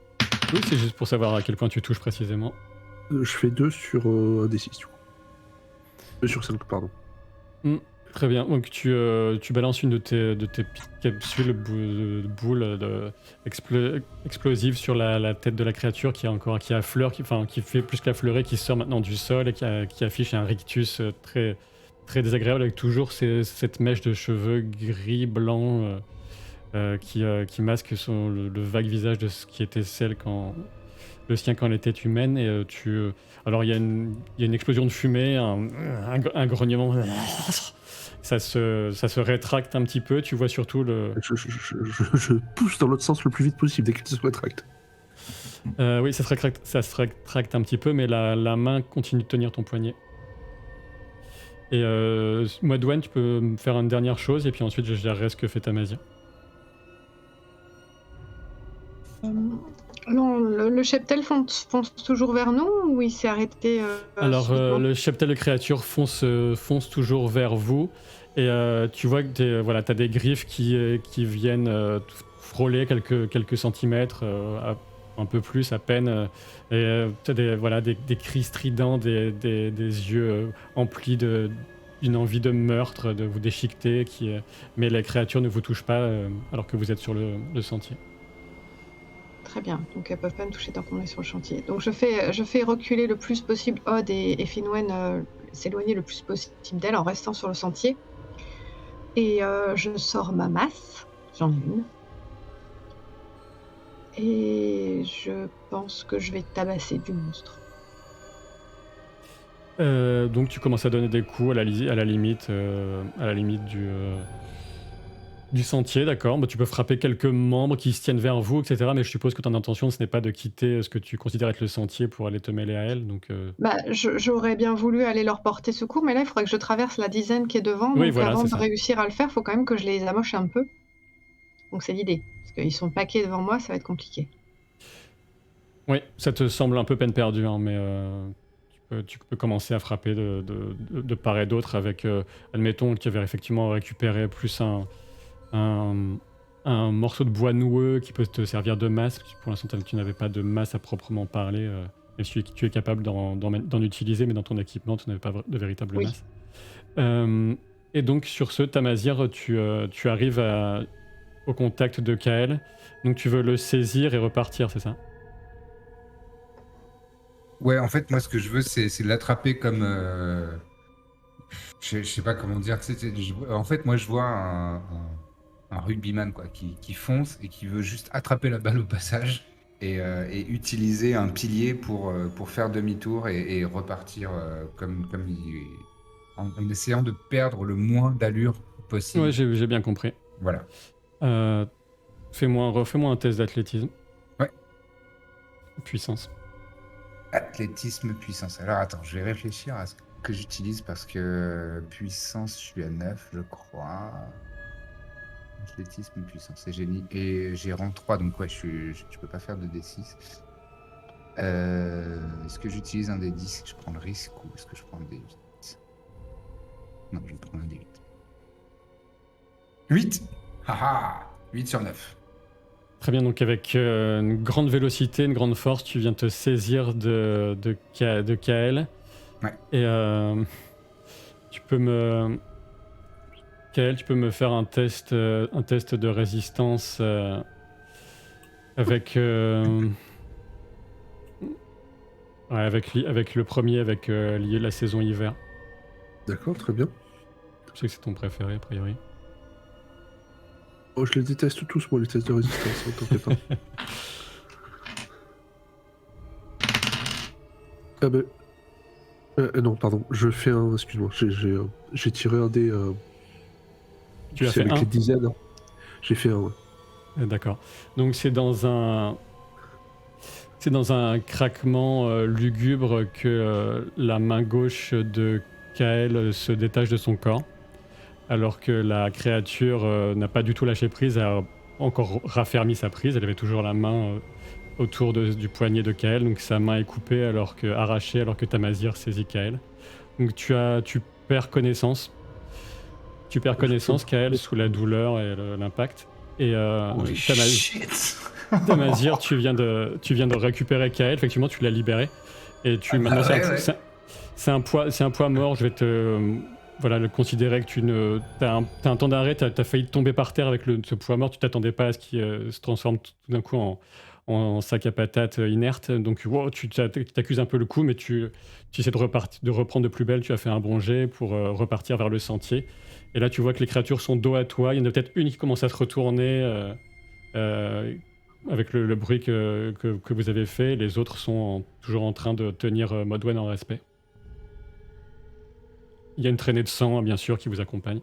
Oui, c'est juste pour savoir à quel point tu touches précisément. Je fais 2 sur un D6, du coup. 2 sur 5, pardon. Très bien, donc tu balances une de tes petites capsules boules explosives sur la tête de la créature qui affleure, qui fait plus qu'affleurer, qui sort maintenant du sol et qui affiche un rictus très, très désagréable avec toujours cette mèche de cheveux gris, blanc qui masque le vague visage de ce qui était le sien quand elle était humaine. Et alors il y a une explosion de fumée, un grognement ça se rétracte un petit peu. Tu vois surtout le. Je pousse dans l'autre sens le plus vite possible dès qu'elle se rétracte. Oui, ça se rétracte un petit peu, mais la main continue de tenir ton poignet. Et Modwen, tu peux me faire une dernière chose, et puis ensuite je gérerai ce que fait Tamazir. Non, le cheptel fonce toujours vers nous ou il s'est arrêté Alors, subitement le cheptel de créature fonce toujours vers vous, et tu vois que t'as des griffes qui viennent frôler quelques centimètres, un peu plus à peine, et t'as des cris stridents, des yeux emplis d'une envie de meurtre, de vous déchiqueter, mais les créatures ne vous touchent pas alors que vous êtes sur le sentier. Très bien, donc elles peuvent pas me toucher tant qu'on est sur le chantier. Donc je fais reculer le plus possible Odd et Finwen, s'éloigner le plus possible d'elle en restant sur le sentier. Et je sors ma masse, j'en ai une. Et je pense que je vais tabasser du monstre. Donc tu commences à donner des coups à la limite du sentier, d'accord. Bah, tu peux frapper quelques membres qui se tiennent vers vous, etc. Mais je suppose que ton intention, ce n'est pas de quitter ce que tu considères être le sentier pour aller te mêler à elle. Donc, Bah, j'aurais bien voulu aller leur porter secours, mais là, il faudrait que je traverse la dizaine qui est devant. Oui, Donc voilà, avant c'est de ça. réussir à le faire, il faut quand même que je les amoche un peu. Donc c'est l'idée. Parce qu'ils sont paqués devant moi, ça va être compliqué. Oui, ça te semble un peu peine perdue, hein, mais tu peux commencer à frapper de part et d'autre avec, admettons, tu avais effectivement récupéré plus un morceau de bois noueux qui peut te servir de masse. Pour l'instant, tu n'avais pas de masse à proprement parler, même si tu es capable d'en utiliser, mais dans ton équipement, tu n'avais pas de véritable Oui. masse. Et donc, sur ce, Tamazir, tu arrives au contact de Kael. Donc, tu veux le saisir et repartir, c'est ça? Ouais, en fait, moi, ce que je veux, c'est l'attraper comme. Je sais pas comment dire. En fait, moi, je vois un rugbyman quoi, qui fonce et qui veut juste attraper la balle au passage et utiliser un pilier pour faire demi-tour et repartir en essayant de perdre le moins d'allure possible. Ouais, j'ai bien compris. Voilà. Refais-moi un test d'athlétisme. Ouais. Puissance. Athlétisme, puissance. Alors attends, je vais réfléchir à ce que j'utilise parce que puissance, je suis à 9, je crois. Athlétisme, puissance et génie. Et j'ai rang 3, donc ouais, je peux pas faire de D6. Est-ce que j'utilise un D10? Je prends le risque ou est-ce que je prends un D8? Non, je prends un D8. 8 Haha 8 sur 9. Très bien, donc avec une grande vélocité, une grande force, tu viens te saisir de Kael. Ouais. Et Kael, tu peux me faire un test de résistance avec le premier, avec lié la saison hiver. D'accord, très bien. Je sais que c'est ton préféré, a priori. Oh, je les déteste tous, moi, les tests de résistance, hein, t'inquiète pas. Ah ben... non, pardon, je fais un... Excuse-moi, j'ai tiré un dé... Tu as fait avec un les dizaines. J'ai fait un, ouais. D'accord. Donc c'est dans un craquement lugubre que la main gauche de Kael se détache de son corps, alors que la créature n'a pas du tout lâché prise, a encore raffermi sa prise. Elle avait toujours la main autour du poignet de Kael, donc sa main est coupée, arrachée, alors que Tamazir saisit Kael. Donc tu perds connaissance. Tu perds connaissance, Kael, sous la douleur et l'impact. Et Holy shit. Tamazir, tu viens de récupérer Kael. Effectivement, tu l'as libéré. Et maintenant, c'est un poids mort. Je vais le considérer que t'as un temps d'arrêt. T'as failli tomber par terre avec ce poids mort. Tu t'attendais pas à ce qu'il se transforme tout d'un coup en sac à patates inerte. Donc, tu t'accuses un peu le coup, mais tu essaies de reprendre de plus belle. Tu as fait un bon jet pour repartir vers le sentier. Et là, tu vois que les créatures sont dos à toi. Il y en a peut-être une qui commence à se retourner avec le bruit que vous avez fait. Les autres sont toujours en train de tenir Modwen en respect. Il y a une traînée de sang, bien sûr, qui vous accompagne.